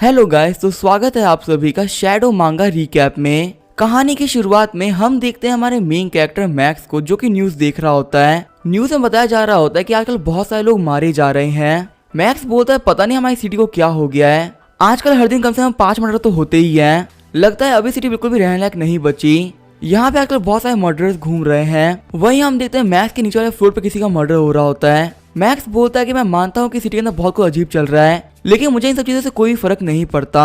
Hello guys, तो स्वागत है आप सभी का शैडो मांगा रिकैप में। कहानी की शुरुआत में हम देखते हैं हमारे मेन कैरेक्टर मैक्स को, जो कि न्यूज देख रहा होता है। न्यूज में बताया जा रहा होता है कि आजकल बहुत सारे लोग मारे जा रहे हैं। मैक्स बोलता है पता नहीं हमारी सिटी को क्या हो गया है, आजकल हर दिन कम से कम 5 मर्डर तो होते ही हैं। लगता है अभी सिटी बिल्कुल भी रहने लायक नहीं बची। यहाँ पे आजकल बहुत सारे मर्डरर्स घूम रहे हैं। वहीं हम देखते हैं मैक्स के नीचे वाले फ्लोर पे किसी का मर्डर हो रहा होता है। मैक्स बोलता है कि मैं मानता हूँ कि सिटी के अंदर बहुत कुछ अजीब चल रहा है, लेकिन मुझे इन सब चीजों से कोई फर्क नहीं पड़ता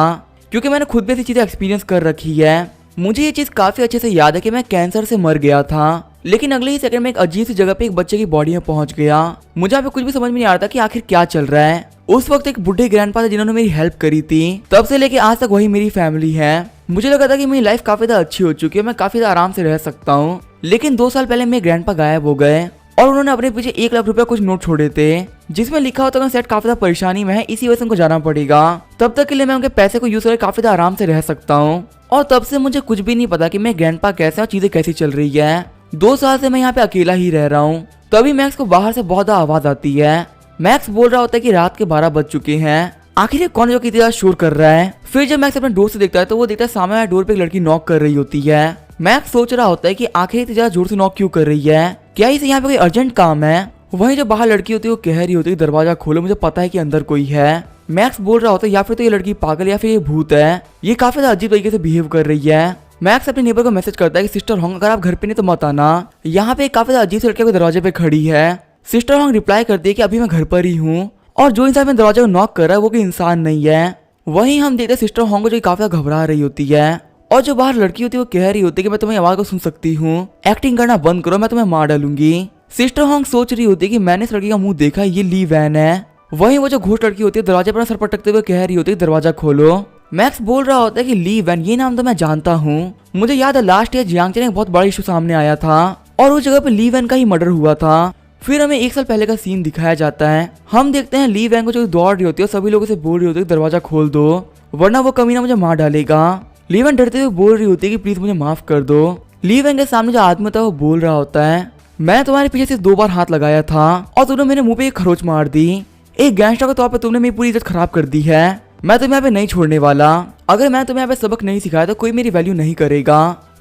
क्योंकि मैंने खुद भी ऐसी चीजें एक्सपीरियंस कर रखी है। मुझे ये चीज काफी अच्छे से याद है कि मैं कैंसर से मर गया था, लेकिन अगले ही सेकंड में एक अजीब सी जगह पे एक बच्चे की बॉडी में पहुंच गया। मुझे यहाँ पे कुछ भी समझ में नहीं आ रहा था कि आखिर क्या चल रहा है। उस वक्त एक बुढ़े ग्रैंडपा थे जिन्होंने मेरी हेल्प करी थी, तब से लेके आज तक वही मेरी फैमिली है। मुझे लगा था कि मेरी लाइफ काफी ज्यादा अच्छी हो चुकी है, मैं काफी ज्यादा आराम से रह सकता हूँ, लेकिन 2 साल पहले मेरे ग्रैंडपा गायब हो गए और उन्होंने अपने पीछे 1 लाख रुपया कुछ नोट छोड़े थे, जिसमें लिखा होता है सेट काफी ज्यादा परेशानी में है, इसी वजह से उनको जाना पड़ेगा। तब तक के लिए मैं उनके पैसे को यूज करके काफी ज्यादा आराम से रह सकता हूँ। और तब से मुझे कुछ भी नहीं पता कि मेरे ग्रैंडपा कैसे और चीजें कैसी चल रही है। 2 साल से मैं यहाँ पे अकेला ही रह रहा हूँ। तभी मैक्स को बाहर से बहुत ज्यादा आवाज आती है। मैक्स बोल रहा होता है कि रात के 12 बज चुके हैं, आखिर ये कौन जो कितनी ज्यादा शोर कर रहा है। फिर जब मैक्स अपने डोर से देखता है तो वो देखता है सामने वाले डोर पे एक लड़की नॉक कर रही होती है। मैक्स सोच रहा होता है कि आखिर इतनी ज्यादा जोर से नॉक क्यों कर रही है, क्या इसे यहाँ पे कोई अर्जेंट काम है। वहीं जो बाहर लड़की होती है वो कह रही होती है दरवाजा खोलो, मुझे पता है कि अंदर कोई है। मैक्स बोल रहा होता है या फिर तो ये लड़की पागल या फिर ये भूत है, ये काफी ज्यादा अजीब तरीके से बिहेव कर रही है। मैक्स अपने नेबर को मैसेज करता है कि सिस्टर होंग अगर आप घर पे नहीं तो मत आना, यहाँ पे काफी ज्यादा अजीब सी लड़की को दरवाजे पे खड़ी है। सिस्टर होंग रिप्लाई करती है कि अभी मैं घर पर ही हूँ और जो इंसान में दरवाजे को नॉक कर रहा है वो कोई इंसान नहीं है। वहीं हम देखते हैं सिस्टर होंग को जो काफी ज्यादा घबरा रही होती है और जो बाहर लड़की होती है वो कह रही होती है कि मैं तुम्हें आवाज को सुन सकती हूँ, एक्टिंग करना बंद करो, मैं तुम्हें मार डालूंगी। सिस्टर होंग सोच रही होती है कि मैंने इस लड़की का मुंह देखा, ये ली वैन है। वहीं वो जो घोष लड़की होती है दरवाजे पर सर पटकते हुए कह रही होती है दरवाजा खोलो। मैक्स बोल रहा होता है कि ली वैन ये नाम तो मैं जानता हूँ, मुझे याद है लास्ट ईयर जियांगचे में एक बहुत बड़ा इशू सामने आया था और उस जगह पे ली वैन का ही मर्डर हुआ था। फिर हमें 1 साल पहले का सीन दिखाया जाता है। हम देखते हैं ली वैन को जो दौड़ रही होती है सभी लोगों से बोल रही होती है दरवाजा खोल दो वरना वो कमीना मुझे मार डालेगा। ली वैन डरते हुए बोल रही होती है कि प्लीज मुझे माफ कर दो। ली वैन के सामने जो आदमी होता है वो बोल रहा होता है मैं तुम्हारे पीछे से 2 बार हाथ लगाया था और तुमने मेरे मुंह पे एक खरोच मार दी। एक गैंगस्टर के तौर पे तुमने मेरी पूरी इज्जत खराब कर दी है। मैं तुम्हें यहाँ पे नहीं छोड़ने वाला, अगर मैं तुम्हें यहाँ पे सबक नहीं सिखाया तो कोई मेरी वैल्यू नहीं करेगा।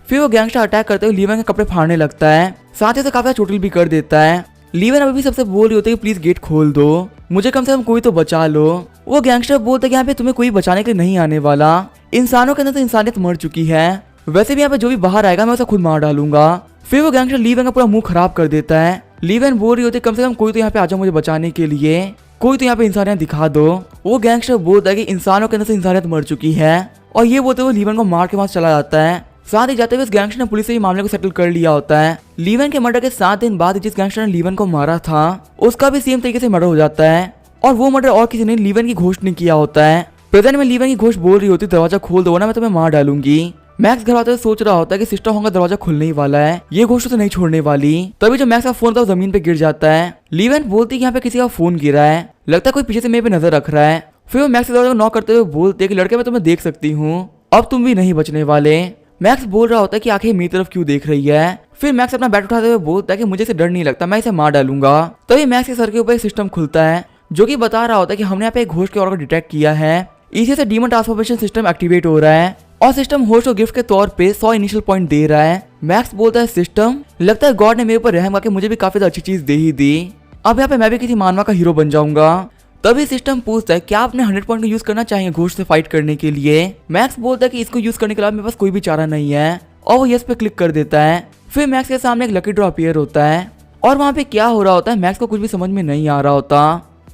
फिर वो गैंगस्टर अटैक करते हुए लीवन के कपड़े फाड़ने लगता है, साथ ही उसे काफी चोटिल भी कर देता है। लीवन अभी भी सबसे बोल रही होती है प्लीज गेट खोल दो, मुझे कम से कम कोई तो बचा लो। वो गैंगस्टर बोलता है कि यहाँ पे तुम्हें कोई बचाने के लिए नहीं आने वाला, इंसानों के अंदर तो इंसानियत मर चुकी है, वैसे भी यहाँ पे जो भी बाहर आएगा मैं उसे खुद मार डालूंगा। फिर वो गैंगस्टर लीवन का पूरा मुंह खराब कर देता है। लीवन बोल रही होती है कम से कम कोई तो यहाँ पे आ जाओ मुझे बचाने के लिए, कोई तो यहाँ पे इंसानियत दिखा दो। वो गैंगस्टर बोलता है कि इंसानों के अंदर से इंसानियत मर चुकी है और ये बोलते हुए लीवन को मार के वहां चला जाता है। साथ ही जाते हुए इस गैंगस्टर ने पुलिस से मामले को सेटल कर लिया होता है। लीवन के मर्डर के 7 दिन बाद जिस गैंगस्टर ने लीवन को मारा था उसका भी सेम तरीके से मर्डर हो जाता है और वो मर्डर और किसी ने लीवन की घोष नहीं किया होता है। प्रेजेंट में लीवन की घोष बोल रही होती दरवाजा खोल दो ना मैं तुम्हें मार डालूंगी। मैक्स घर आते हुए सोच रहा होता है कि सिस्टर होंग का दरवाजा खुलने ही वाला है, ये घोष तो नहीं छोड़ने वाली। तभी जब मैक्स का फोन था जमीन पे गिर जाता है। लीवन बोलती है कि यहाँ पे किसी का फोन गिरा है, लगता है कोई पीछे से मेरे पे नजर रख रहा है। फिर वो मैक्स के दरवाजा को नॉक करते हुए बोलते हैं कि लड़के मैं तुम्हें देख सकती हूँ, अब तुम भी नहीं बचने वाले। मैक्स बोल रहा होता है कि आखिर मेरी तरफ क्यों देख रही है। फिर मैक्स अपना बैट उठाते हुए बोलता है कि मुझे इसे डर नहीं लगता, मैं इसे मार डालूंगा। तभी मैक्स के सर के ऊपर एक सिस्टम खुलता है जो कि बता रहा होता है कि हमने यहाँ पे एक घोष के और को डिटेक्ट किया है, इसी से डीमन ट्रांसफॉर्मेशन सिस्टम एक्टिवेट हो रहा है और सिस्टम होस्ट को गिफ्ट के तौर पे 100 इनिशियल पॉइंट दे रहा है। मैक्स बोलता है सिस्टम लगता है गॉड ने मेरे ऊपर रहम करके मुझे भी काफी अच्छी चीज दे ही दी, अब यहाँ पे मैं भी किसी मानवा का हीरो बन जाऊंगा। तभी सिस्टम पूछता है क्या आपने 100 पॉइंट का यूज करना चाहिए घोष से फाइट करने के लिए। मैक्स बोलता है कि इसको यूज करने के अलावा मेरे पास कोई भी चारा नहीं है और वो यस पे क्लिक कर देता है। फिर मैक्स के सामने एक लकी ड्रॉ अपीयर होता है और वहाँ पे क्या हो रहा होता है मैक्स को कुछ भी समझ में नहीं आ रहा होता।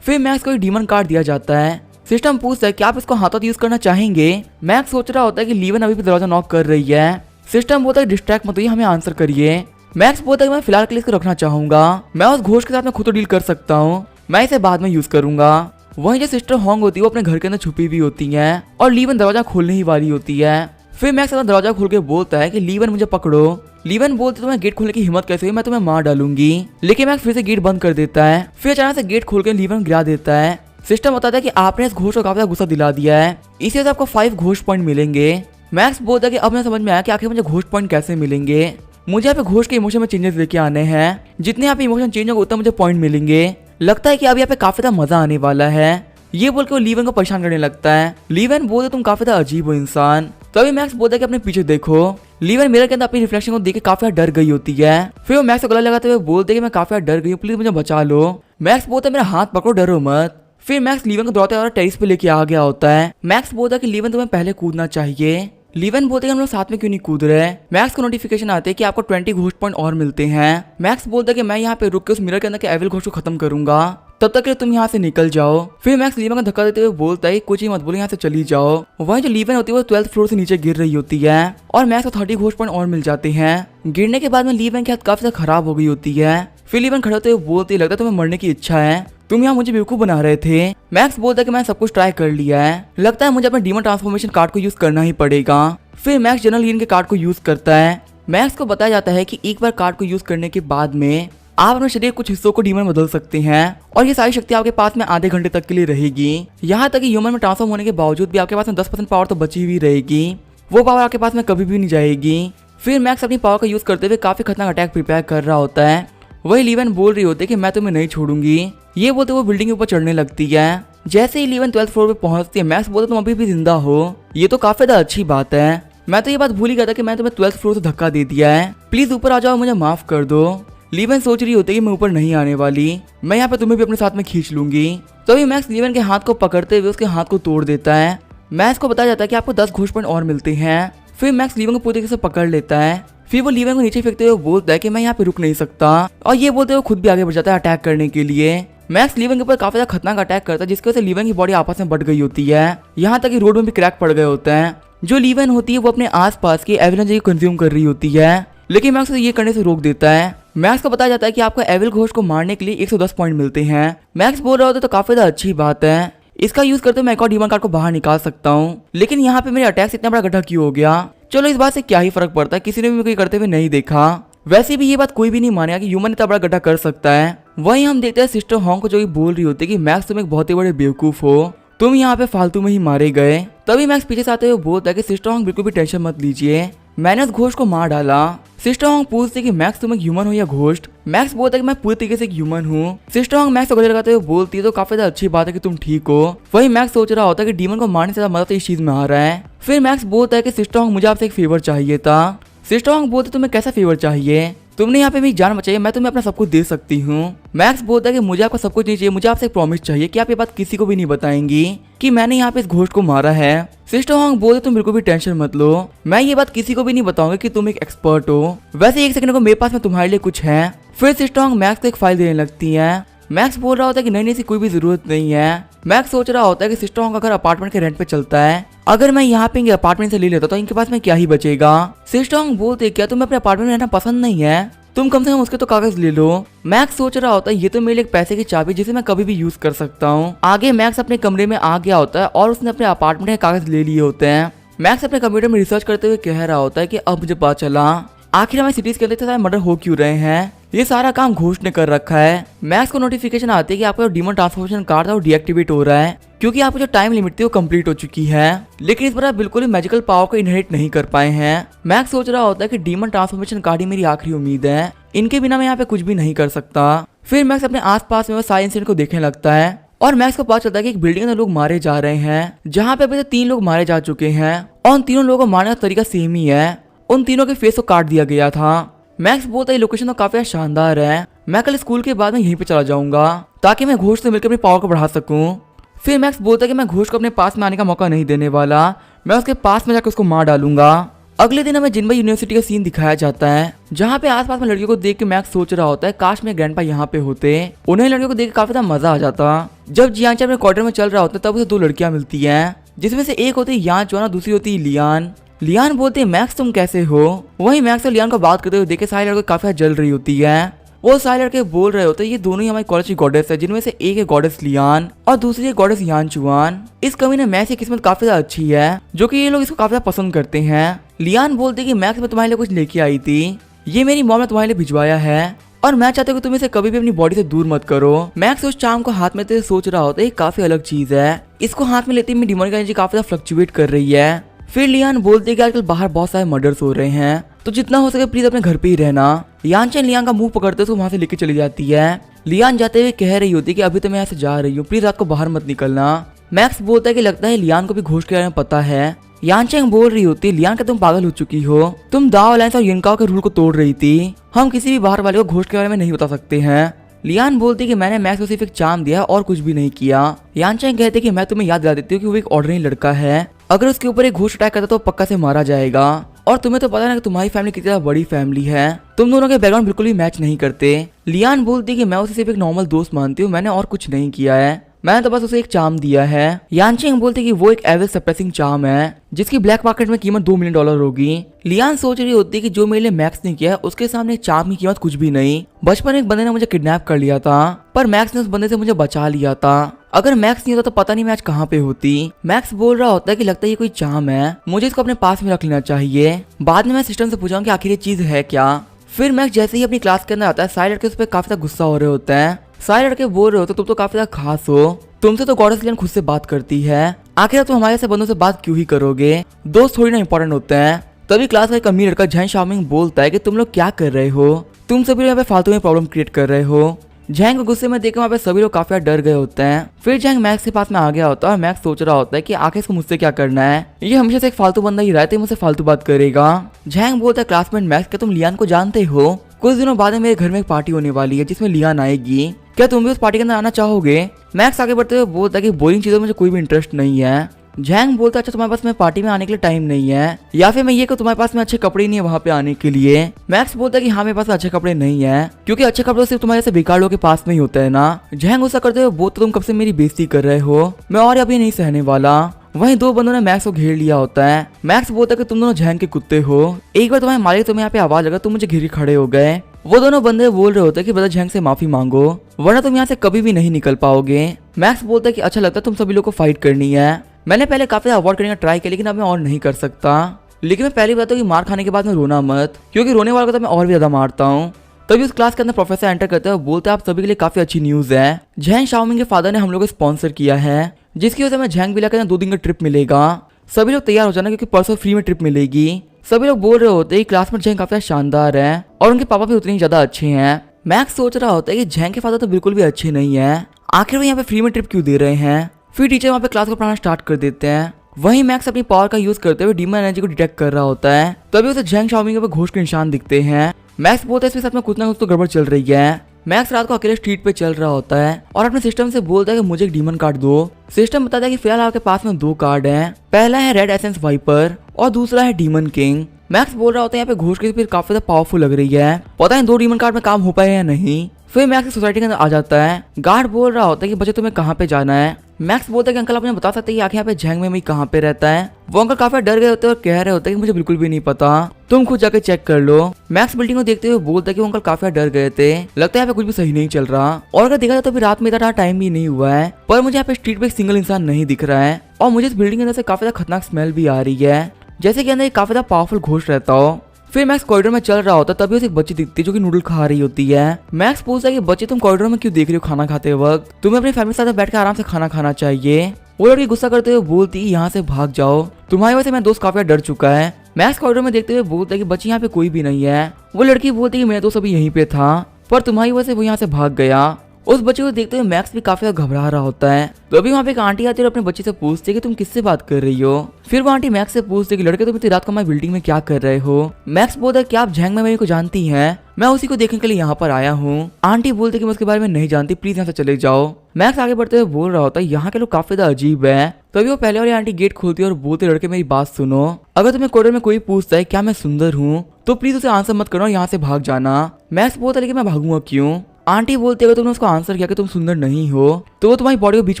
फिर मैक्स को एक डीमन कार्ड दिया जाता है। सिस्टम पूछता है कि आप इसको हाथों यूज करना चाहेंगे। मैक्स सोच रहा होता है कि लीवन अभी भी दरवाजा नॉक कर रही है। सिस्टम बोलता है डिस्ट्रैक्ट मत होइए, हमें आंसर करिए। मैक्स बोलता है कि मैं फिलहाल के लिए इसको रखना चाहूंगा, मैं उस घोष के साथ में खुद तो डील कर सकता हूँ, मैं इसे बाद में यूज करूंगा। वहीं जो सिस्टर होंग होती है वो अपने घर के अंदर छुपी हुई होती है और लीवन दरवाजा खोलने ही वाली होती है। फिर मैक्स अपना दरवाजा खोल के बोलता है कि लीवन मुझे पकड़ो। लीवन बोलती तुम्हें गेट खोलने की हिम्मत कैसे हुई, मैं तुम्हें मार डालूंगी। लेकिन मैक्स फिर से गेट बंद कर देता है। फिर अचानक से गेट खोल के लीवन गिरा देता है। सिस्टम बताता है कि आपने इस घोष को काफी गुस्सा दिला दिया है, इसी वजह से आपको 5 घोष पॉइंट मिलेंगे। मैक्स बोलता है कि अब मैं समझ में आया कि आखिर मुझे घोष पॉइंट कैसे मिलेंगे। मुझे यहाँ पे घोष के इमोशन में चेंजेस लेके आने हैं, जितने यहाँ पे इमोशन चेंज होगा उतना मुझे पॉइंट मिलेंगे। लगता है कि अब यहाँ पे काफी ज्यादा मजा आने वाला है। ये बोल के वो लीवन को परेशान करने लगता है। लीवन बोलते तुम काफी ज्यादा अजीब हो इंसान। तभी मैक्स बोलता है कि अपने पीछे देखो। लीवन मिरर के अंदर अपनी रिफ्लेक्शन को देख के काफी डर गई होती है। फिर वो मैक्स को गला लगाते हुए बोलते कि मैं काफी डर गई हूँ, प्लीज मुझे बचा लो। मैक्स बोलता है मेरा हाथ पकड़ो, डरो मत। फिर मैक्स लीवन को दौड़ते और टेरिस पे लेके आ गया होता है। मैक्स बोलता है कि लीवन तुम्हें पहले कूदना चाहिए। लीवन बोलते हैं हम लोग साथ में क्यों नहीं कूद रहे। मैक्स को नोटिफिकेशन आते हैं कि आपको 20 घोस्ट पॉइंट और मिलते हैं। मैक्स बोलता है कि मैं यहाँ पे रुक के उस मिरर के अंदर के एविल घोस्ट को खत्म करूंगा, तब तक के तुम यहाँ से निकल जाओ। फिर मैक्स लीवन को धक्का देते हुए बोलता है कुछ ही मत बोलो, यहाँ से चली जाओ। वहीं जो लीवन होती है वो 12th फ्लोर से नीचे गिर रही होती है और मैक्स को 30 घोस्ट पॉइंट और मिल जाते हैं। गिरने के बाद में लीवन की हालत काफी ज्यादा खराब हो गई होती है। फिर लीवन खड़े होते हुए बोलते लगता है तुम्हें मरने की इच्छा है, तुम यहाँ मुझे बेवकूफ बना रहे थे। मैक्स बोलता है कि मैंने सब कुछ ट्राई कर लिया है, लगता है मुझे अपने डीमन ट्रांसफॉर्मेशन कार्ड को यूज करना ही पड़ेगा। फिर मैक्स जनरल हीलिंग के कार्ड को यूज करता है। मैक्स को बताया जाता है कि एक बार कार्ड को यूज करने के बाद में आप अपने शरीर कुछ हिस्सों को डीमन बदल सकते हैं और ये सारी शक्ति आपके पास में आधे घंटे तक के लिए रहेगी। यहाँ तक कि ह्यूमन में ट्रांसफॉर्म होने के बावजूद भी आपके पास में 10% पावर तो बची हुई रहेगी, वो पावर आपके पास में कभी भी नहीं जाएगी। फिर मैक्स अपनी पावर का यूज करते हुए काफी खतरनाक अटैक प्रिपेयर कर रहा होता है। वही लीवन बोल रही होती है कि मैं तुम्हें नहीं छोड़ूंगी। ये बोलते वो बिल्डिंग के ऊपर चढ़ने लगती है। जैसे ही लीवन 12th फ्लोर पे पहुंचती है, मैक्स बोलते तुम अभी भी जिंदा हो, ये तो काफी ज्यादा अच्छी बात है। मैं तो ये बात भूल ही गया था कि मैं तुम्हें 12th फ्लोर से धक्का दे दिया है, प्लीज ऊपर आ जाओ, मुझे माफ कर दो। लीवन सोच रही होती है कि मैं ऊपर नहीं आने वाली, मैं यहाँ पे तुम्हें भी अपने साथ में खींच लूंगी। तभी मैक्स लीवन के हाथ को पकड़ते हुए उसके हाथ को तोड़ देता है। मैक्स को बताया जाता है कि आपको 10 घोस्ट पॉइंट और मिलते हैं। फिर मैक्स लीवन को पूरी तरीके से पकड़ लेता है। फिर वो लीवन को नीचे फेंकते हुए बोलता है कि मैं यहाँ पे रुक नहीं सकता और ये बोलते हुए खुद भी आगे बढ़ जाता है अटैक करने के लिए। मैक्स लीवन के ऊपर काफी ज्यादा खतरनाक अटैक करता है, जिसकी वजह से लीवन की बॉडी आपस में बढ़ गई होती है, यहाँ तक कि रोड में भी क्रैक पड़ गए होते हैं। जो लीवन होती है वो अपने आसपास की एविलेंस को कंज्यूम कर रही होती है, लेकिन मैक्स ये करने से रोक देता है। मैक्स को बताया जाता है कि आपको एविल घोस्ट को मारने के लिए 110 पॉइंट मिलते हैं। मैक्स बोल रहा होता है तो काफी ज्यादा अच्छी बात है, इसका यूज करते मैं एक और डीमन कार्ड को बाहर निकाल सकता हूँ, लेकिन यहाँ पे मेरे अटैक से इतना बड़ा गड्ढा क्यों हो गया। चलो इस बात से क्या ही फर्क पड़ता है, किसी ने भी मुझे करते हुए नहीं देखा। वैसे भी ये बात कोई भी नहीं मानेगा कि ह्यूमन इतना बड़ा गड्ढा कर सकता है। वहीं हम देखते हैं सिस्टर हॉन्ग को, जो बोल रही होती है कि मैक्स तुम एक बहुत ही बड़े बेवकूफ हो, तुम यहाँ पे फालतू में ही मारे गए। तभी मैक्स पीछे से आते हुए बोलता है कि सिस्टर हॉन्ग बिल्कुल भी टेंशन मत लीजिए, मैंने उस घोस्ट को मार डाला। सिस्टर हॉन्ग पूछती है कि मैक्स तुम एक ह्यूमन हो या घोस्ट। मैक्स बोलता है कि मैं पूरी तरीके से एक ह्यूमन हूँ। सिस्टर हॉन्ग मैक्स को गले लगाते हुए बोलती है तो काफी ज्यादा अच्छी बात है कि तुम ठीक हो। वही मैक्स सोच रहा होता है कि डीमन को मारने से ज्यादा मदद इस चीज में आ रहा है। फिर मैक्स बोलता है कि सिस्टर हॉन्ग मुझे आपसे एक फेवर चाहिए था। सिस्टर हॉन्ग बोलते तुम्हें कैसा फेवर चाहिए, तुमने यहाँ पे मेरी जान बचाई, मैं तुम्हें अपना सब कुछ दे सकती हूँ। मैक्स बोलता है कि मुझे आपका सब कुछ नहीं चाहिए, मुझे आपसे एक प्रॉमिस चाहिए कि आप ये बात किसी को भी नहीं बताएंगी कि मैंने यहाँ पे इस घोस्ट को मारा है। सिस्टर हॉन्ग बोलते तुम बिल्कुल भी टेंशन मत लो, मैं ये बात किसी को भी नहीं बताऊंगी कि तुम एक एक्सपर्ट हो। वैसे एक सेकंड को मेरे पास में तुम्हारे लिए कुछ है। फिर सिस्टर हॉन्ग मैक्स को एक फाइल देने लगती है। मैक्स बोल रहा होता है कि नहीं इसकी कोई भी जरूरत नहीं है। मैक्स सोच रहा होता है कि सिस्टर हॉन्ग अगर अपार्टमेंट के रेंट पे चलता है, अगर मैं यहाँ पे इनके अपार्टमेंट से ले लेता तो इनके पास में क्या ही बचेगा। सिस्टर हॉन्ग बोलते क्या तुम्हें अपने अपार्टमेंट में रहना पसंद नहीं है, तुम कम से कम उसके तो कागज ले लो। मैक्स सोच रहा होता है ये तो मेरे लिए एक पैसे की चाबी जिसे मैं कभी भी यूज कर सकता हूँ। आगे मैक्स अपने कमरे में आ गया होता है और उसने अपने अपार्टमेंट के कागज ले लिए होते हैं। मैक्स अपने कंप्यूटर में रिसर्च करते हुए कह रहा होता है कि अब मुझे पता चला आखिर हमारे सिटीज के अंदर सारे मर्डर हो क्यों रहे हैं, ये सारा काम घोस्ट ने कर रखा है। मैक्स को नोटिफिकेशन आती है कि आपका जो डीमन ट्रांसफॉर्मेशन कार्ड था वो डीएक्टिवेट हो रहा है, क्योंकि आपकी जो टाइम लिमिट थी वो कंप्लीट हो चुकी है। लेकिन इस बार आप बिल्कुल ही मैजिकल पावर को इनहेरिट नहीं कर पाए हैं। मैक्स सोच रहा होता है कि डीमन ट्रांसफॉर्मेशन कार्ड ही मेरी आखिरी उम्मीद है, इनके बिना मैं यहाँ पे कुछ भी नहीं कर सकता। फिर मैक्स अपने आसपास में वो सारे इंसिडेंट को देखने लगता है और मैक्स को पता चलता है कि एक बिल्डिंग में लोग मारे जा रहे हैं, जहाँ पे अभी तक 3 लोग मारे जा चुके हैं और उन तीनों लोगों को मारने का तरीका सेम ही है, उन तीनों के फेस को काट दिया गया था। मैक्स बोलता है लोकेशन तो काफी शानदार है, मैं कल स्कूल के बाद में यहीं पे चला जाऊंगा ताकि मैं घोस्ट से मिलकर अपनी पावर को बढ़ा सकूं। फिर मैक्स बोलता है कि मैं घोस्ट को अपने पास में आने का मौका नहीं देने वाला, मैं उसके पास में जाकर उसको मार डालूंगा। अगले दिन हमें जिनबई यूनिवर्सिटी का सीन दिखाया जाता है, जहाँ पे आसपास में लड़कियों को देख के मैक्स सोच रहा होता है काश मेरे ग्रैंडपा यहाँ पे होते, उन्हें लड़कियों को देख के काफी ज्यादा मजा आ जाता। जब जियांचा अपने क्वार्टर में चल रहा होता है तब उसे 2 लड़कियां मिलती हैं, जिसमें से एक होती है यान चोना, दूसरी होती है लियान। लियान बोलते हैं मैक्स तुम कैसे हो। वहीं मैक्स और लियान को बात करते हुए देखे सारी लड़कियां काफी जल रही होती है। वो सारे लड़के बोल रहे होते हैं ये दोनों ही हमारी कॉलेज की गॉडेस है, जिनमें से एक है गॉडेस लियान और दूसरी है गॉडेस यान चुआन। इस कमीने मैक्स की किस्मत काफी ज्यादा अच्छी है, जो कि ये लोग इसको काफी ज्यादा पसंद करते हैं। लियान बोलते कि मैक्स मैं तुम्हारे लिए कुछ लेके आई थी, ये मेरी मॉम ने तुम्हारे लिए भिजवाया है और मैं चाहता हूँ कि तुम इसे कभी भी अपनी बॉडी से दूर मत करो। मैक्स उस चाम को हाथ में लेते सोच रहा होता है काफी अलग चीज है, इसको हाथ में लेते मेरी डिमोनिक एनर्जी काफी ज्यादा फ्लक्चुएट कर रही है। फिर लियान बोलते कि आजकल बाहर बहुत सारे मर्डर्स हो रहे हैं, तो जितना हो सके प्लीज अपने घर पे ही रहना। यानचन लियान का मुंह पकड़ते उसको वहां से लेके चली जाती है। लियान जाते हुए कह रही होती कि अभी तो मैं यहाँ से जा रही हूँ, प्लीज रात को बाहर मत निकलना। मैक्स बोलता है कि लगता है लियान को भी घोस्ट के बारे में पता है। यानचेंग बोल रही होती लियान का तुम पागल हो चुकी हो, तुम दाओ अलायंस और यिनकाओ के रूल को तोड़ रही थी, हम किसी भी बाहर वाले को घोस्ट के बारे में नहीं बता सकते हैं। लियान बोलती कि मैंने मैक्स को सिर्फ एक चाम दिया और कुछ भी नहीं किया। यानचेंग कहते कि मैं तुम्हें याद दिला देती हूँ कि वो एक ऑर्डिनरी लड़का है, अगर उसके ऊपर एक घोस्ट अटैक करता तो पक्का से मारा जाएगा। और तुम्हें तो पता है ना कि तुम्हारी फैमिली कितनी ज्यादा बड़ी फैमिली है, तुम दोनों के बैकग्राउंड बिल्कुल भी मैच नहीं करते। लियान बोलती कि मैं उसे सिर्फ एक नॉर्मल दोस्त मानती हूँ, मैंने और कुछ नहीं किया है, मैंने तो बस उसे एक चाम दिया है। यानचेंग बोलती कि वो एक एविल सप्रेसिंग चाम है जिसकी ब्लैक मार्केट में कीमत $2 मिलियन होगी। लियान सोच रही होती कि जो मेरे लिए मैक्स ने किया उसके सामने चाम की कीमत कुछ भी नहीं। बचपन में एक बंदे ने मुझे किडनैप कर लिया था, पर मैक्स ने उस बंदे से मुझे बचा लिया था, अगर मैक्स नहीं होता तो पता नहीं मैं आज कहाँ पे होती। मैक्स बोल रहा होता है कि लगता है ये कोई चाम है, मुझे इसको अपने पास में रख लेना चाहिए, बाद में मैं सिस्टम से पूछाऊंगा कि आखिर ये चीज है क्या। फिर मैक्स जैसे ही अपनी क्लास के अंदर आता है, सारे लड़के उस पर काफी ज्यादा गुस्सा हो रहे होते हैं। सारे लड़के बोल रहे होते तुम तो काफी ज्यादा खास हो, तुमसे तो गॉडेस लियान खुद से बात करती है, आखिर तुम हमारे से बंदों से बात क्यों ही करोगे, दोस्त थोड़ी ना इंपॉर्टेंट होते हैं। तभी क्लास का एक अमीर लड़का झैंग शाओमिंग बोलता है कि तुम लोग क्या कर रहे हो, तुम सभी लोग यहाँ पे फालतू में प्रॉब्लम क्रिएट कर रहे हो। झैंग को गुस्से में देखकर वहाँ पे सभी लोग काफी डर गए होते हैं। फिर झैंग मैक्स के पास में आ गया होता है और मैक्स सोच रहा होता है कि आखिर इसको मुझसे क्या करना है, ये हमेशा से एक फालतू बंदा ही रहता है, मुझसे फालतू बात करेगा। झैंग बोलता है क्लासमेट मैक्स क्या तुम लियान को जानते हो, कुछ दिनों बाद मेरे घर में एक पार्टी होने वाली है जिसमें लियान आएगी, क्या तुम भी उस पार्टी के अंदर आना चाहोगे। मैक्स आगे बढ़ते हुए बोलता है कि बोरिंग चीजों में मुझे कोई भी इंटरेस्ट नहीं है। झैंग बोलता है अच्छा तुम्हारे पास में पार्टी में आने के लिए टाइम नहीं है, या फिर मैं ये कि तुम्हारे पास में अच्छे कपड़े नहीं है वहाँ पे आने के लिए। मैक्स बोलता है कि हाँ मेरे पास अच्छे कपड़े नहीं है, क्योंकि अच्छे कपड़े सिर्फ तुम्हारे से बेकार लोगों के पास में ही होता है ना। झैंग गुस्सा करते हुए बोलता तुम कब से मेरी बेइज्जती कर रहे हो, मैं और अभी नहीं सहने वाला। वहीं दो बंदों ने मैक्स को घेर लिया होता है। मैक्स बोलता है कि तुम दोनों झैंग के कुत्ते हो, एक बार तुम्हारे मालिक तुम्हें यहाँ पे आवाज लगा तुम मुझे घेर खड़े हो गए। वो दोनों बंदे बोल रहे होते हैं कि ब्रदर झैंग से माफी मांगो वरना तुम यहाँ से कभी भी नहीं निकल पाओगे। मैक्स बोलता है कि अच्छा लगता है तुम सभी लोग को फाइट करनी है, मैंने पहले काफी अवॉइड करने का ट्राई किया लेकिन अब मैं और नहीं कर सकता, लेकिन मैं पहली बात तो कि मार खाने के बाद में रोना मत, क्योंकि रोने वाले को तो मैं और भी ज्यादा मारता हूँ। तभी उस क्लास के अंदर प्रोफेसर एंटर करते हैं, बोलते हैं आप सभी के लिए काफी अच्छी न्यूज है, झैंग शाओमिंग के फादर ने हम लोग को स्पॉन्सर किया है, जिसकी वजह से मैं झैंग विला के अंदर 2 दिन का ट्रिप मिलेगा, सभी लोग तैयार हो जाना क्योंकि परसों फ्री में ट्रिप मिलेगी। सभी लोग बोल रहे होते हैं क्लास में झैंग काफी शानदार है और उनके पापा भी उतने ही ज्यादा अच्छे हैं। मैक्स सोच रहा होता है कि झैंग के फादर तो बिल्कुल भी अच्छे नहीं है, आखिर वो यहाँ पे फ्री में ट्रिप क्यों दे रहे हैं। फिर टीचर वहाँ पे क्लास को पढ़ाना स्टार्ट कर देते हैं। वहीं मैक्स अपनी पावर का यूज करते हुए डीमन एनर्जी को डिटेक्ट कर रहा होता है, तभी उसे झैंग शाओमिंग के ऊपर घोष के निशान दिखते हैं। मैक्स बोलता है इसके साथ में कुछ ना कुछ तो गड़बड़ चल रही है। मैक्स रात को अकेले स्ट्रीट पे चल रहा होता है और अपने सिस्टम से बोलता है कि मुझे एक डीमन कार्ड दो। सिस्टम बताता है कि फिलहाल आपके पास में 2 कार्ड हैं, पहला है रेड एसेंस वाइपर और दूसरा है डीमन किंग। मैक्स बोल रहा होता है यहाँ पे घोष की स्पीड काफी ज्यादा पावरफुल लग रही है, पता है 2 डीमन कार्ड में काम हो पाए या नहीं। फिर मैक्स सोसाइटी के अंदर आ जाता है। गार्ड बोल रहा होता है कि बच्चे तुम्हें कहाँ पे जाना है। मैक्स बोलता है कि अंकल आप मुझे बता सकते हैं कि आखिर यहाँ पे झैंग में कहाँ पे रहता है। वो अंकल काफी डर गए होते हैं और कह रहे होते हैं कि मुझे बिल्कुल भी नहीं पता, तुम खुद जाके चेक कर लो। मैक्स बिल्डिंग को देखते हुए बोलता है कि वो अंकल काफी डर गए थे, लगता है यहाँ पे कुछ भी सही नहीं चल रहा, और अगर देखा जाए तो अभी रात में इतना टाइम भी नहीं हुआ है, पर मुझे यहाँ पे स्ट्रीट पे एक सिंगल इंसान नहीं दिख रहा है और मुझे इस बिल्डिंग के अंदर से काफी ज्यादा खतरनाक स्मेल भी आ रही है, जैसे कि अंदर एक काफी ज्यादा पावरफुल घोष रहता हो। फिर मैक्स कॉरिडोर में चल रहा होता है, तभी उसे एक बच्ची दिखती है जो कि नूडल खा रही होती है। मैक्स पूछता है कि बच्चे तुम कॉरिडोर में क्यों देख रही हो खाना खाते वक्त, तुम्हें अपनी फैमिली के साथ बैठ कर आराम से खाना खाना चाहिए। वो लड़की गुस्सा करते हुए बोलती है यहाँ से भाग जाओ, तुम्हारी वजह से मेरा दोस्त काफी डर चुका है। मैक्स कॉरिडोर में देखते हुए बोलता है कि बच्ची यहाँ पे कोई भी नहीं है। वो लड़की बोलती है कि मेरा दोस्त अभी यहीं पे था, पर तुम्हारी वजह से वो यहाँ से भाग गया। उस बच्चे को देखते हुए मैक्स भी काफी घबरा रहा होता है। तो अभी वहाँ पे एक आंटी आती है और अपने बच्चे से पूछती है कि तुम किससे बात कर रही हो। फिर वो आंटी मैक्स से पूछती है कि लड़के तुम इतनी रात को हमारी बिल्डिंग में क्या कर रहे हो। मैक्स बोलता है कि आप झैंग में को जानती हैं, मैं उसी को देखने के लिए यहाँ पर आया हूँ। आंटी बोलती है कि मैं उसके बारे में नहीं जानती, प्लीज यहाँ से चले जाओ। मैक्स आगे बढ़ते हुए बोल रहा होता है यहाँ के लोग काफी ज्यादा अजीब है। तभी वो पहले वाली आंटी गेट खोलती है और बोलते लड़के मेरी बात सुनो, अगर तुम्हें कॉरिडोर में कोई पूछता है क्या मैं सुंदर हूँ तो प्लीज उसे आंसर मत करो, यहाँ से भाग जाना। मैक्स बोलता है लेकिन मैं भागूंगा क्यों। आंटी बोलती है अगर तुमने उसको आंसर किया कि तुम सुंदर नहीं हो तो वो तुम्हारी बॉडी को बीच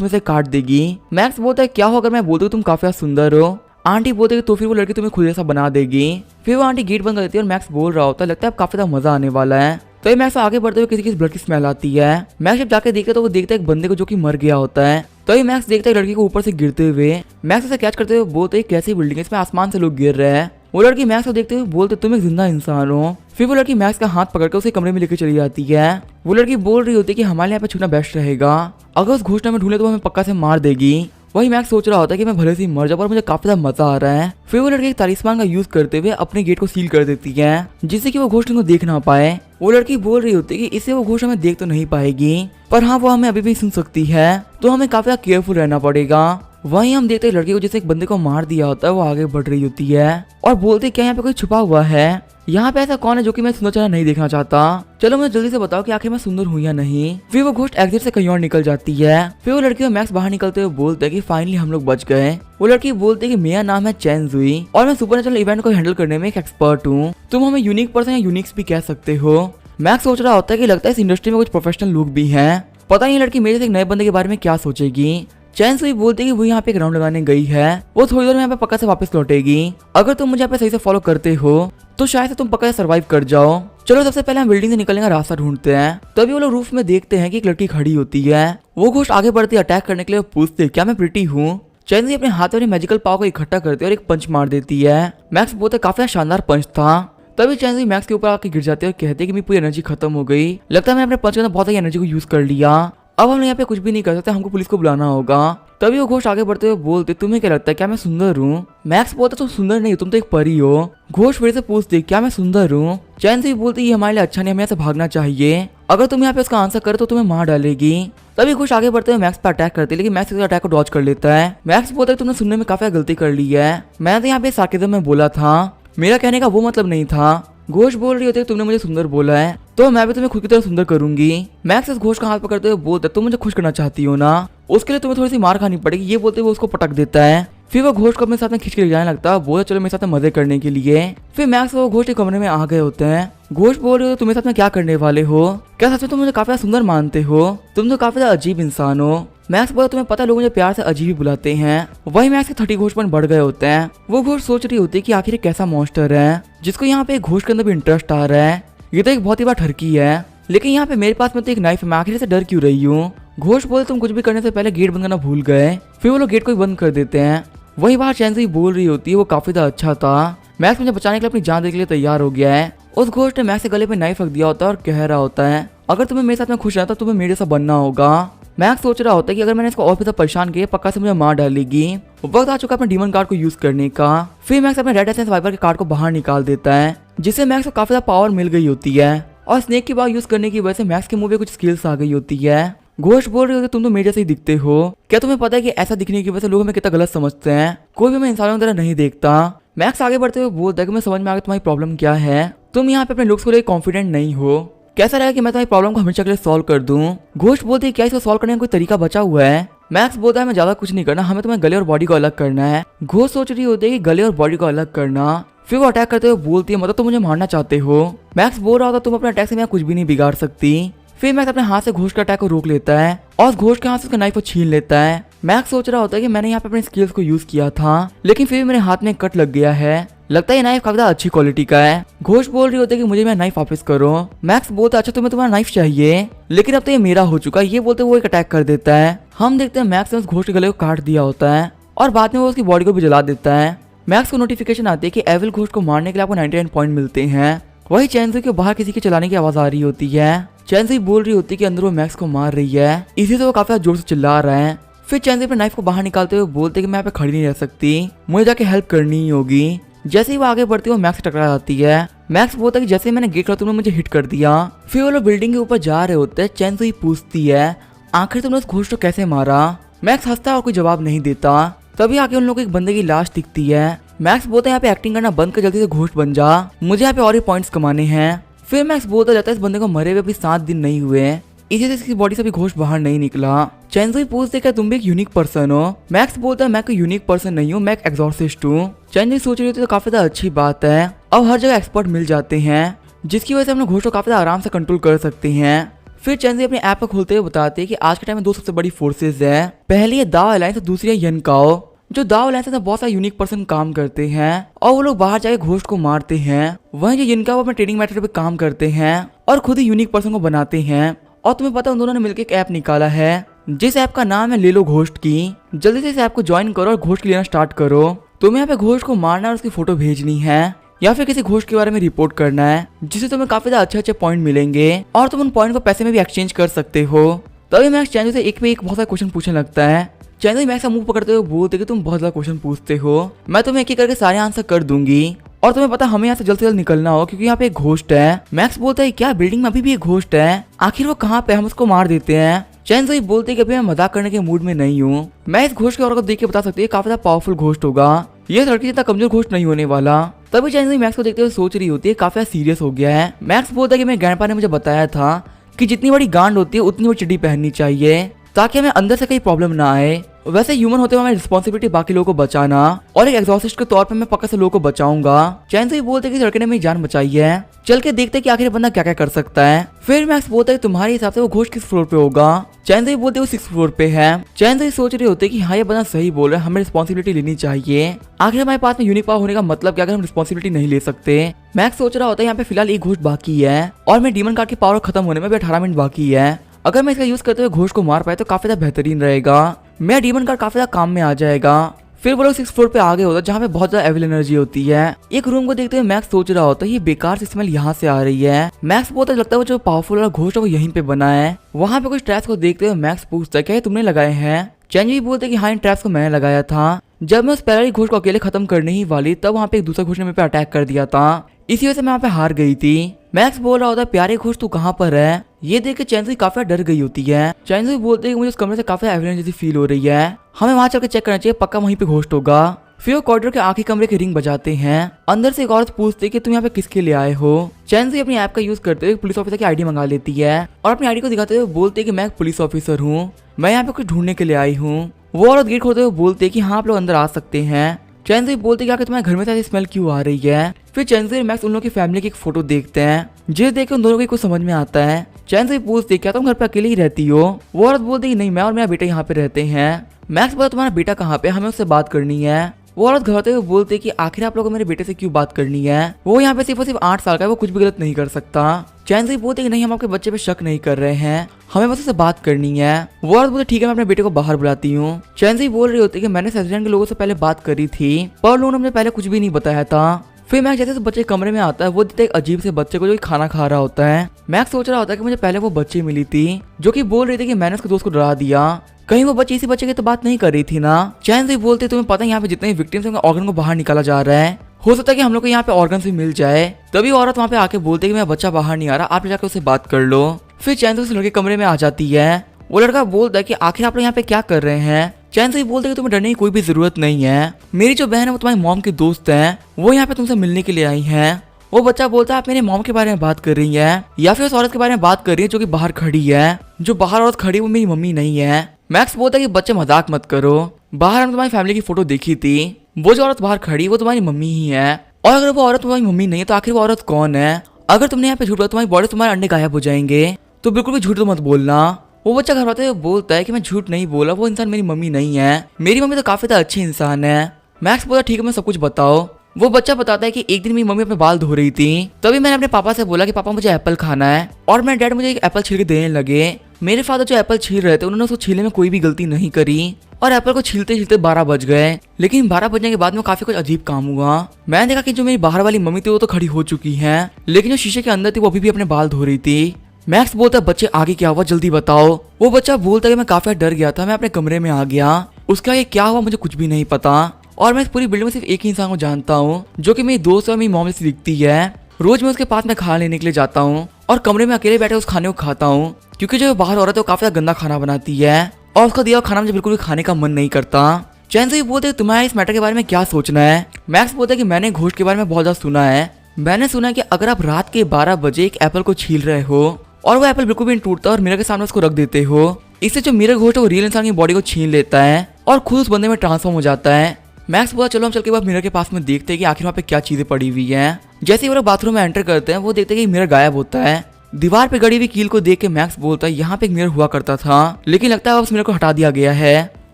में से काट देगी। मैक्स बोलता है क्या हो अगर मैं बोलती हूँ तुम काफी सुंदर हो। आंटी बोलती है तो फिर वो लड़की तुम्हें खुद जैसा बना देगी। फिर वो आंटी गेट बंद कर देती है और मैक्स बोल रहा होता है लगता है अब काफी ज्यादा मजा आने वाला है। तो मैक्स आगे बढ़ते हुए किसी की ब्लड की स्मेल आती है। मैक्स जब जाके देखता है तो वो देखता है एक बंदे को जो कि मर गया होता है। तो ये मैक्स देखता है लड़की को ऊपर से गिरते हुए। मैक्स उसे कैच करते हुए बोलते कैसी बिल्डिंग है, इसमें आसमान से लोग गिर रहे हैं। वो लड़की मैक्स को देखते हुए बोलते तुम एक जिंदा इंसान हो। फिर वो लड़की मैक्स का हाथ पकड़कर उसे कमरे में लेकर चली जाती है। वो लड़की बोल रही होती है कि हमारे यहाँ पे छूना बेस्ट रहेगा, अगर उस घोषणा में ढूंढे तो हमें पक्का से मार देगी। वही मैक्स सोच रहा होता है कि मैं भले से ही मर जाऊं पर मुझे काफी ज्यादा मजा आ रहा है। फिर वो लड़की एक तालिस्मान का यूज करते हुए अपने गेट को सील कर देती है जिससे कि वो घोस्ट इनको देख ना पाए। वो लड़की बोल रही होती है कि इससे वो घोस्ट हमें देख तो नहीं पाएगी पर हाँ वो हमें अभी भी सुन सकती है, तो हमें काफी ज्यादा केयरफुल रहना पड़ेगा। वहीं हम देखते हैं लड़की को जैसे एक बंदे को मार दिया होता है वो आगे बढ़ रही होती है और बोलती क्या यहाँ पे कोई छुपा हुआ है, यहाँ पे ऐसा कौन है जो कि मैं सुंदर चेहरा नहीं देखना चाहता, चलो मुझे जल्दी से बताओ कि आखिर मैं सुंदर हूँ या नहीं। फिर वो घोस्ट एग्जिट से कहीं और निकल जाती है। फिर वो लड़की और मैक्स बाहर निकलते हुए बोलते हैं कि फाइनली हम लोग बच गए। वो लड़की बोलती है कि मेरा नाम है चैन जुई और मैं सुपरनेचुरल इवेंट को हैंडल करने में एक एक्सपर्ट हूँ, तुम हमें यूनिक पर्सन या यूनिक्स भी कह सकते हो। मैक्स सोच रहा होता है कि लगता है इस इंडस्ट्री में कुछ प्रोफेशनल लोग भी हैं, पता नहीं लड़की मेरे से एक नए बंदे के बारे में क्या सोचेगी। चैन सुई बोलती है कि वो यहाँ पे एक राउंड लगाने गई है, वो थोड़ी देर में यहाँ पे पक्का से वापस लौटेगी, अगर तुम मुझे यहाँ पे सही से फॉलो करते हो तो शायद से तुम पक्का से सर्वाइव कर जाओ। चलो सबसे पहले हम बिल्डिंग से निकलने का रास्ता ढूंढते हैं। तभी वो लोग रूफ में देखते हैं कि एक लड़की खड़ी होती है। वो घोस्ट आगे बढ़ती है अटैक करने के लिए, पूछते क्या मैं प्रिटी हूँ। चैन सुई अपने हाथ में मैजिकल पावर को इकट्ठा करती है और एक पंच मार देती है। मैक्स बोलते काफी शानदार पंच था। तभी चैन सुई मैक्स के ऊपर आके गिर जाती है और कहते हैं कि मेरी पूरी एनर्जी खत्म हो गई, लगता है मैंने अपने पंच के अंदर बहुत सारी एनर्जी को यूज कर लिया, अब हम यहाँ पे कुछ भी नहीं कर सकते, हमको पुलिस को बुलाना होगा। तभी वो घोस्ट आगे बढ़ते हुए बोलते तुम्हें क्या लगता है क्या मैं सुंदर हूँ। मैक्स बोलता तुम सुंदर नहीं हो, तुम तो एक परी हो। घोस्ट फिर से पूछते क्या मैं सुंदर हूँ। चैन से बोलती ये हमारे लिए अच्छा नहीं, हमें यहाँ से भागना चाहिए, अगर तुम यहाँ पे उसका आंसर करे तो तुम्हें मार डालेगी। तभी घोस्ट आगे बढ़ते हुए मैक्स पर अटैक करते लेकिन मैक्स इस अटैक को डॉज कर लेता है। मैक्स बोलता है तुमने सुनने में काफी गलती कर ली है, मैंने तो यहाँ पे सार्केज्म में बोला था, मेरा कहने का वो मतलब नहीं था। घोस्ट बोल रही होती है तुमने मुझे सुंदर बोला है तो मैं भी तुम्हें खुद की तरह सुंदर करूंगी। मैक्स इस घोस्ट का हाथ पकड़ते हुए बोलता तुम मुझे खुश करना चाहती हो ना, उसके लिए तुम्हें थोड़ी सी मार खानी पड़ेगी, ये बोलते हुए उसको पटक देता है। फिर वो घोस्ट को अपने साथ में खींच के ले जाने लगता है, बोला चलो मेरे साथ में मजे करने के लिए। फिर मैक्स वो घोस्ट के कमरे में आ गए होते हैं। घोस्ट बोल रहे हो तुम्हें साथ में क्या करने वाले हो, क्या सच में तुम मुझे काफी सुंदर मानते हो, तुम तो काफी अजीब इंसान हो। मैक्स बोला तुम्हें पता है लोग मुझे प्यार से अजीब ही बुलाते हैं। वही मैक्स के 30 घोस्ट पॉइंट बढ़ गए होते हैं। वो घोस्ट सोच रही होती है कि आखिर कैसा मॉन्स्टर है जिसको यहाँ पे एक घोस्ट के अंदर भी इंटरेस्ट आ रहा है, ये तो एक बहुत ही बड़ा ठरकी है, लेकिन यहाँ पे मेरे पास में तो एक नाइफ है, मैं आखिर से डर क्यों रही हूँ। घोस्ट बोले तुम कुछ भी करने से पहले गेट बंद करना भूल गए। फिर वो लोग गेट को बंद कर देते हैं। वही बाहर चैन से ही बोल रही होती है वो काफी ज्यादा अच्छा था, मैक्स मुझे बचाने के लिए अपनी जान देने के लिए तैयार हो गया है। उस घोस्ट ने मैक्स के गले पे नाइफ रख दिया होता है और कह रहा होता है अगर तुम्हें मेरे साथ में खुश रहता तो तुम्हें मेरे साथ बनना होगा। मैक्स सोच रहा होता है कि अगर मैंने इसको और भी ज्यादा परेशान किया पक्का से मुझे मार डालेगी। वक्त आ चुका अपने डीमन कार्ड को यूज करने का। फिर मैक्स अपने रेड एसेंस वाइपर के कार्ड को बाहर निकाल देता है जिससे मैक्स को काफी ज्यादा पावर मिल गई होती है और स्नेक की पावर यूज करने की वजह से मैक्स के मुंह पे कुछ स्किल्स आ गई होती है। घोस्ट बोल रहे होते तुम तो मेरे जैसे ही दिखते हो, क्या तुम्हें पता है कि ऐसा दिखने की वजह से लोग हमें कितना गलत समझते हैं, कोई भी हमें इंसानों की तरह नहीं देखता। मैक्स आगे बढ़ते हुए बोलता है कि मैं समझ में आ गया तुम्हारी प्रॉब्लम क्या है, तुम यहाँ पे अपने लुक्स को लेकर कॉन्फिडेंट नहीं हो, कैसा रहेगा कि मैं तुम्हारी प्रॉब्लम को हमेशा के लिए सॉल्व कर दूं। घोस्ट बोलते हैं क्या इसको सॉल्व करने का कोई तरीका बचा हुआ है। मैक्स बोलता है मैं ज्यादा कुछ नहीं करना, हमें तुम्हें गले और बॉडी को अलग करना है। घोस्ट सोच रही होती है कि गले और बॉडी को अलग करना। फिर वो अटैक करते हुए बोलती है मतलब तुम मुझे मारना चाहते हो। मैक्स बोल रहा होता तुम अपने अटैक से मैं कुछ भी नहीं बिगाड़ सकती। फिर मैक्स अपने हाथ से घोस्ट के अटैक को रोक लेता है और घोस्ट के हाथ से उसका नाइफ को छीन लेता है। मैक्स सोच रहा होता है कि मैंने यहाँ पे अपने स्किल्स को यूज किया था लेकिन फिर भी मेरे हाथ में कट लग गया है, लगता है ये नाइफ काफी अच्छी क्वालिटी का है। घोस्ट बोल रही होती है कि मुझे मेरा नाइफ वापस करो। मैक्स बोलता अच्छा तुम्हें तुम्हारा नाइफ चाहिए लेकिन अब तो ये मेरा हो चुका है, ये बोलते वो एक अटैक कर देता है। हम देखते हैं मैक्स ने उस घोस्ट के गले को काट दिया होता है और बाद में वो उसकी बॉडी को भी जला देता है। मैक्स को नोटिफिकेशन आती है कि एविल घोस्ट को मारने के लिए आपको 99 पॉइंट मिलते हैं। वही चैनसुई के बाहर किसी के चलाने की आवाज आ रही होती है। चैनसुई बोल रही होती है कि अंदर वो मैक्स को मार रही है, इसी से वो काफी जोर से चिल्ला रहा है। फिर चैनसुई अपने नाइफ को बाहर निकालते हुए बोलते कि मैं यहाँ पे खड़ी नहीं रह सकती, मुझे जाके हेल्प करनी ही होगी। जैसे ही वो आगे बढ़ती है वो मैक्स से टकरा जाती है। मैक्स बोलता है कि जैसे मैंने गेट खोला तुमने मुझे हिट कर दिया। फिर वो लोग बिल्डिंग के ऊपर जा रहे होते हैं। चैनसुई पूछती है आखिर तुमने उस घोस्ट को कैसे मारा। मैक्स हंसता है और कोई जवाब नहीं देता। तभी आके उन लोगों को एक बंदे की लाश दिखती है। मैक्स बोलता है यहाँ पे एक्टिंग करना बंद कर जल्दी से घोस्ट बन जा, मुझे यहाँ पे और ही पॉइंट्स कमाने हैं। फिर मैक्स बोलता जाता है इस बंदे को मरे हुए अभी 7 दिन नहीं हुए, इसी से इसकी बॉडी से भी घोस्ट बाहर नहीं निकला। चैनसुई पूछते क्या तुम भी एक यूनिक पर्सन हो। मैक्स बोलता है मैं कोई यूनिक पर्सन नहीं हूँ, मैं एक एग्जॉर्सिस्ट हूँ। चैनसुई सोच रही होती है तो काफी अच्छी बात है, अब हर जगह एक्सपर्ट मिल जाते हैं जिसकी वजह से हम लोग घोस्ट को काफी आराम से कंट्रोल कर सकते हैं। फिर चैनसुई अपने ऐप को खोलते हुए बताते हैं कि आज के टाइम में 2 सबसे बड़ी फोर्सेज है, पहली है दाओ अलायंस और दूसरी है यनकाओ। जो दाओ अलायंस में बहुत सारे यूनिक पर्सन काम करते हैं और वो लोग बाहर जाके घोस्ट को मारते हैं, वहीं जो यनकाओ अपने ट्रेडिंग मेथड पे काम करते हैं और खुद ही यूनिक पर्सन को बनाते हैं। और तुम्हें पता है उन दोनों ने मिलकर एक ऐप निकाला है जिस ऐप का नाम है ले लो घोस्ट की। जल्दी से इस ऐप को ज्वाइन करो और घोस्ट लेना स्टार्ट करो। तुम्हें यहाँ पे घोस्ट को मारना और उसकी फोटो भेजनी है या फिर किसी घोस्ट के बारे में रिपोर्ट करना है जिससे तुम्हें काफी अच्छे अच्छे पॉइंट मिलेंगे और तुम उन पॉइंट को पैसे में भी एक्सचेंज कर सकते हो। तभी मैक्स चैनल से एक पे एक बहुत सारे क्वेश्चन पूछने लगता है चैनल मैक्स का मुंह पकड़ते हुए बोलते कि तुम बहुत ज्यादा क्वेश्चन पूछते हो, मैं तुम्हें एक एक करके सारे आंसर कर दूंगी और तुम्हें पता हमें यहाँ से जल्द निकलना हो क्योंकि यहाँ पे एक घोस्ट है। मैक्स बोलता है क्या बिल्डिंग में अभी भी एक घोस्ट है, आखिर वो कहाँ पे, हम उसको मार देते हैं। चैनज़ोई बोलते कि अभी मैं मजाक करने के मूड में नहीं हूँ, मैं इस घोस्ट के और को देख के बता सकती है काफी ज्यादा पावरफुल घोस्ट होगा, ये लड़की जितना कमजोर घोस्ट नहीं होने वाला। तभी चैनज़ोई मैक्स को देखते हुए सोच रही होती है काफी सीरियस हो गया है। मैक्स बोलता है कि मेरे ग्रैंडपा ने मुझे बताया था कि जितनी बड़ी गांड होती है उतनी बड़ी चड्डी पहननी चाहिए ताकि हमें अंदर से कोई प्रॉब्लम ना आए। वैसे ह्यूमन होते हुए हमारी रिस्पॉन्सिबिलिटी बाकी लोगों को बचाना और एक एग्जॉर्सिस्ट के तौर पर मैं पक्का से लोगों को बचाऊंगा। चैनज़ोई बोलते कि लड़के ने मेरी जान बचाई है, चल के देखते कि आखिर बंदा क्या क्या कर सकता है। फिर मैक्स बोलता है तुम्हारे हिसाब से वो घोस्ट किस फ्लोर पे होगा। चैनज़ोई बोलते वो 6th फ्लोर पे है। चैनज़ोई सोच रहे होते कि हाँ ये बंदा सही बोल रहा है, हमें रिस्पॉन्सिबिलिटी लेनी चाहिए, आखिर हमारे पास में यूनिक पावर होने का मतलब क्या अगर हम रिस्पॉन्सिबिलिटी नहीं ले सकते। मैक्स सोच रहा होता है यहाँ पे फिलहाल एक घोस्ट बाकी है और मैं डीमन कार्ड की पावर खत्म होने में भी 18 मिनट बाकी है, अगर मैं इसका यूज करते हुए घोस्ट को मार पाए तो काफी ज्यादा बेहतरीन रहेगा, मेरा डीमन कार्ड काफी ज्यादा काम में आ जाएगा। फिर वो लोग 6th फ्लोर पे आगे होता है जहाँ पे बहुत ज्यादा एविल एनर्जी होती है। एक रूम को देखते हुए मैक्स सोच रहा होता है ये बेकार सी स्मेल यहाँ से आ रही है। मैक्स बहुत लगता है वो जो पावरफुल वाला घोस्ट है वो यहीं पे बना है। वहाँ पे कुछ ट्रैप्स को देखते हुए मैक्स पूछता है क्या तुमने लगाए हैं। चैनज़ोई बोलते हैं कि हाँ इन ट्रैप्स को मैंने लगाया था, जब मैं उस पहले घोस्ट को अकेले खत्म करने ही वाली तब वहाँ पे एक दूसरा घोस्ट ने मेरे पे अटैक कर दिया था, इसी वजह से मैं वहाँ पे हार गई थी। मैक्स बोल रहा होता है प्यारे घोस्ट तू कहाँ पर है, ये देख के चैनज़ोई काफी डर गई होती है। चैनज़ोई बोलते हैं कि मुझे उस कमरे से काफी एविडेंस जैसी फील हो रही है, हमें वहाँ चल के चेक करना चाहिए, पक्का वहीं पे घोस्ट होगा। फिर वो कॉरिडोर के आखिरी कमरे के रिंग बजाते हैं, अंदर से एक औरत पूछती है कि तुम यहाँ पे किसके लिए आए हो। चैनज़ोई अपनी ऐप का यूज करते हुए पुलिस ऑफिसर की आईडी मंगा लेती है और अपनी आईडी को दिखाते हुए बोलते है कि मैं एक पुलिस ऑफिसर हूँ, मैं यहाँ पे कुछ ढूंढने के लिए आई हूँ। वो औरत गेट खोलते हुए बोलते है कि हाँ आप लोग अंदर आ सकते हैं। चैनज़ोई बोलते कि आखिर तुम्हारे घर में ऐसी स्मेल क्यों आ रही है। फिर चैनज़ोई और मैक्स उन लोगों की फैमिली की एक फोटो देखते हैं, जिसे देख के उन दोनों को कुछ समझ में आता है। चैनज़ोई पूछती क्या तुम घर पे अकेले ही रहती हो। वो औरत बोलती नहीं मैं और मेरा बेटा यहाँ पे रहते हैं। मैक्स बोला तुम्हारा बेटा कहाँ पे, हमें उससे बात करनी है। वो औरत घबराते हुए बोलते कि आखिर आप लोगों को मेरे बेटे से क्यों बात करनी है, वो यहाँ पे सिर्फ 8 साल का है, वो कुछ भी गलत नहीं कर सकता। चैनज़ोई बोलते कि नहीं हम आपके बच्चे पे शक नहीं कर रहे हैं, हमें बस उससे बात करनी है। वो औरत बोलते ठीक है मैं अपने बेटे को बाहर बुलाती हूँ। चैनज़ोई बोल रही होती कि मैंने सैजन के लोगों से पहले बात करी थी पर लोगों ने मुझे पहले कुछ भी नहीं बताया था। फिर मैक्स जैसे बच्चे कमरे में आता है वो देखते एक अजीब से बच्चे को जो खाना खा रहा होता है। मैक्स सोच रहा होता है कि मुझे पहले वो बच्ची मिली थी जो कि बोल रही थी कि मैंने उसके दोस्त को डरा दिया, कहीं वो बच्ची इसी बच्चे की तो बात नहीं कर रही थी ना। चैनज़ोई बोलते तुम्हें पता है यहाँ पे जितने विक्टिम्स हैं ऑर्गन को बाहर निकाला जा रहा है, हो सकता है कि हम लोग को यहाँ पे ऑर्गन भी मिल जाए। तभी औरत वहाँ पे आके बोलते कि मेरा बच्चा बाहर नहीं आ रहा, आप जाकर उससे बात कर लो। फिर चैनज़ोई उस लड़के कमरे में आ जाती है। वो लड़का बोलता है कि आखिर आप लोग यहाँ पे क्या कर रहे हैं। चैनज़ोई बोलते कि तुम्हें डरने की कोई भी जरूरत नहीं है, मेरी जो बहन है वो तुम्हारी मॉम की दोस्त है, वो यहाँ पे तुमसे मिलने के लिए आई है। वो बच्चा बोलता है आप मेरे मॉम के बारे में बात कर रही है या फिर उस औरत के बारे में बात कर रही है जो कि बाहर खड़ी है, जो बाहर औरत खड़ी है वो मेरी मम्मी नहीं है। मैक्स बोलता है कि बच्चे मजाक मत करो, बाहर हमने तुम्हारी फैमिली की फोटो देखी थी, वो जो औरत बाहर खड़ी वो तुम्हारी मम्मी ही है, और अगर वो औरत तुम्हारी मम्मी नहीं है तो आखिर वो औरत कौन है। अगर तुमने यहाँ पे झूठ बोला तुम्हारी बॉडी तुम्हारे अंडे गायब हो जाएंगे, तो बिल्कुल भी झूठ तो मत बोलना। वो बच्चा घबराते हुए बोलता है कि मैं झूठ नहीं बोला, वो इंसान मेरी मम्मी नहीं है, मेरी मम्मी तो काफी अच्छी इंसान है। मैक्स बोला ठीक है मैं सब कुछ बताओ। वो बच्चा बताता है कि एक दिन मेरी मम्मी अपने बाल धो रही थी, तभी मैंने अपने पापा से बोला कि पापा मुझे एप्पल खाना है, और मेरे डैड मुझे एक एप्पल छील के देने लगे। मेरे फादर जो एप्पल छील रहे थे उन्होंने उसको छीलने में कोई भी गलती नहीं करी और एप्पल को छीलते छीलते 12 बज गए। लेकिन 12 बजने के बाद में काफी कुछ अजीब काम हुआ। मैंने देखा कि जो मेरी बाहर वाली मम्मी थी वो तो खड़ी हो चुकी है, लेकिन जो शीशे के अंदर थी वो अभी भी अपने बाल धो रही थी। मैक्स बोलता है बच्चे आगे क्या हुआ जल्दी बताओ। वो बच्चा बोलता है कि मैं काफी डर गया था, मैं अपने कमरे में आ गया, उसके आगे क्या हुआ मुझे कुछ भी नहीं पता, और मैं इस पूरी बिल्डिंग में सिर्फ एक ही इंसान को जानता हूँ जो कि मेरी दोस्त और मेरी मॉम से दिखती है। रोज मैं उसके पास में खाना लेने के लिए जाता हूँ और कमरे में अकेले बैठे उस खाने को खाता हूँ, क्योंकि जो बाहर औरत है वो काफी गंदा खाना बनाती है और उसका दिया हुआ खाना मुझे बिल्कुल भी खाने का मन नहीं करता। चैनज़ोई बोलते तुम्हारा इस मैटर के बारे में क्या सोचना है। मैक्स बोलता है कि मैंने घोस्ट के बारे में बहुत ज्यादा सुना है, मैंने सुना है कि अगर आप रात के 12 बजे एक एप्पल को छील रहे हो और वो एप्पल बिल्कुल भी नहीं टूटता और मिरर के सामने उसको रख देते हो, इससे जो मिरर घोस्ट है वो रियल इंसान की बॉडी को छीन लेता है और खुद उस बंदे में ट्रांसफॉर्म हो जाता है। मैक्स बोला चलो हम चल के बाद मिरर के पास में देखते हैं कि आखिर वहाँ पे क्या चीजें पड़ी हुई हैं। जैसे ही वो लोग बाथरूम में एंटर करते हैं वो देखते हैं कि मिरर गायब होता है। दीवार पे गड़ी हुई कील को देख के मैक्स बोलता है यहाँ पे एक मिरर हुआ करता था, लेकिन लगता है उस मिरर को हटा दिया गया है।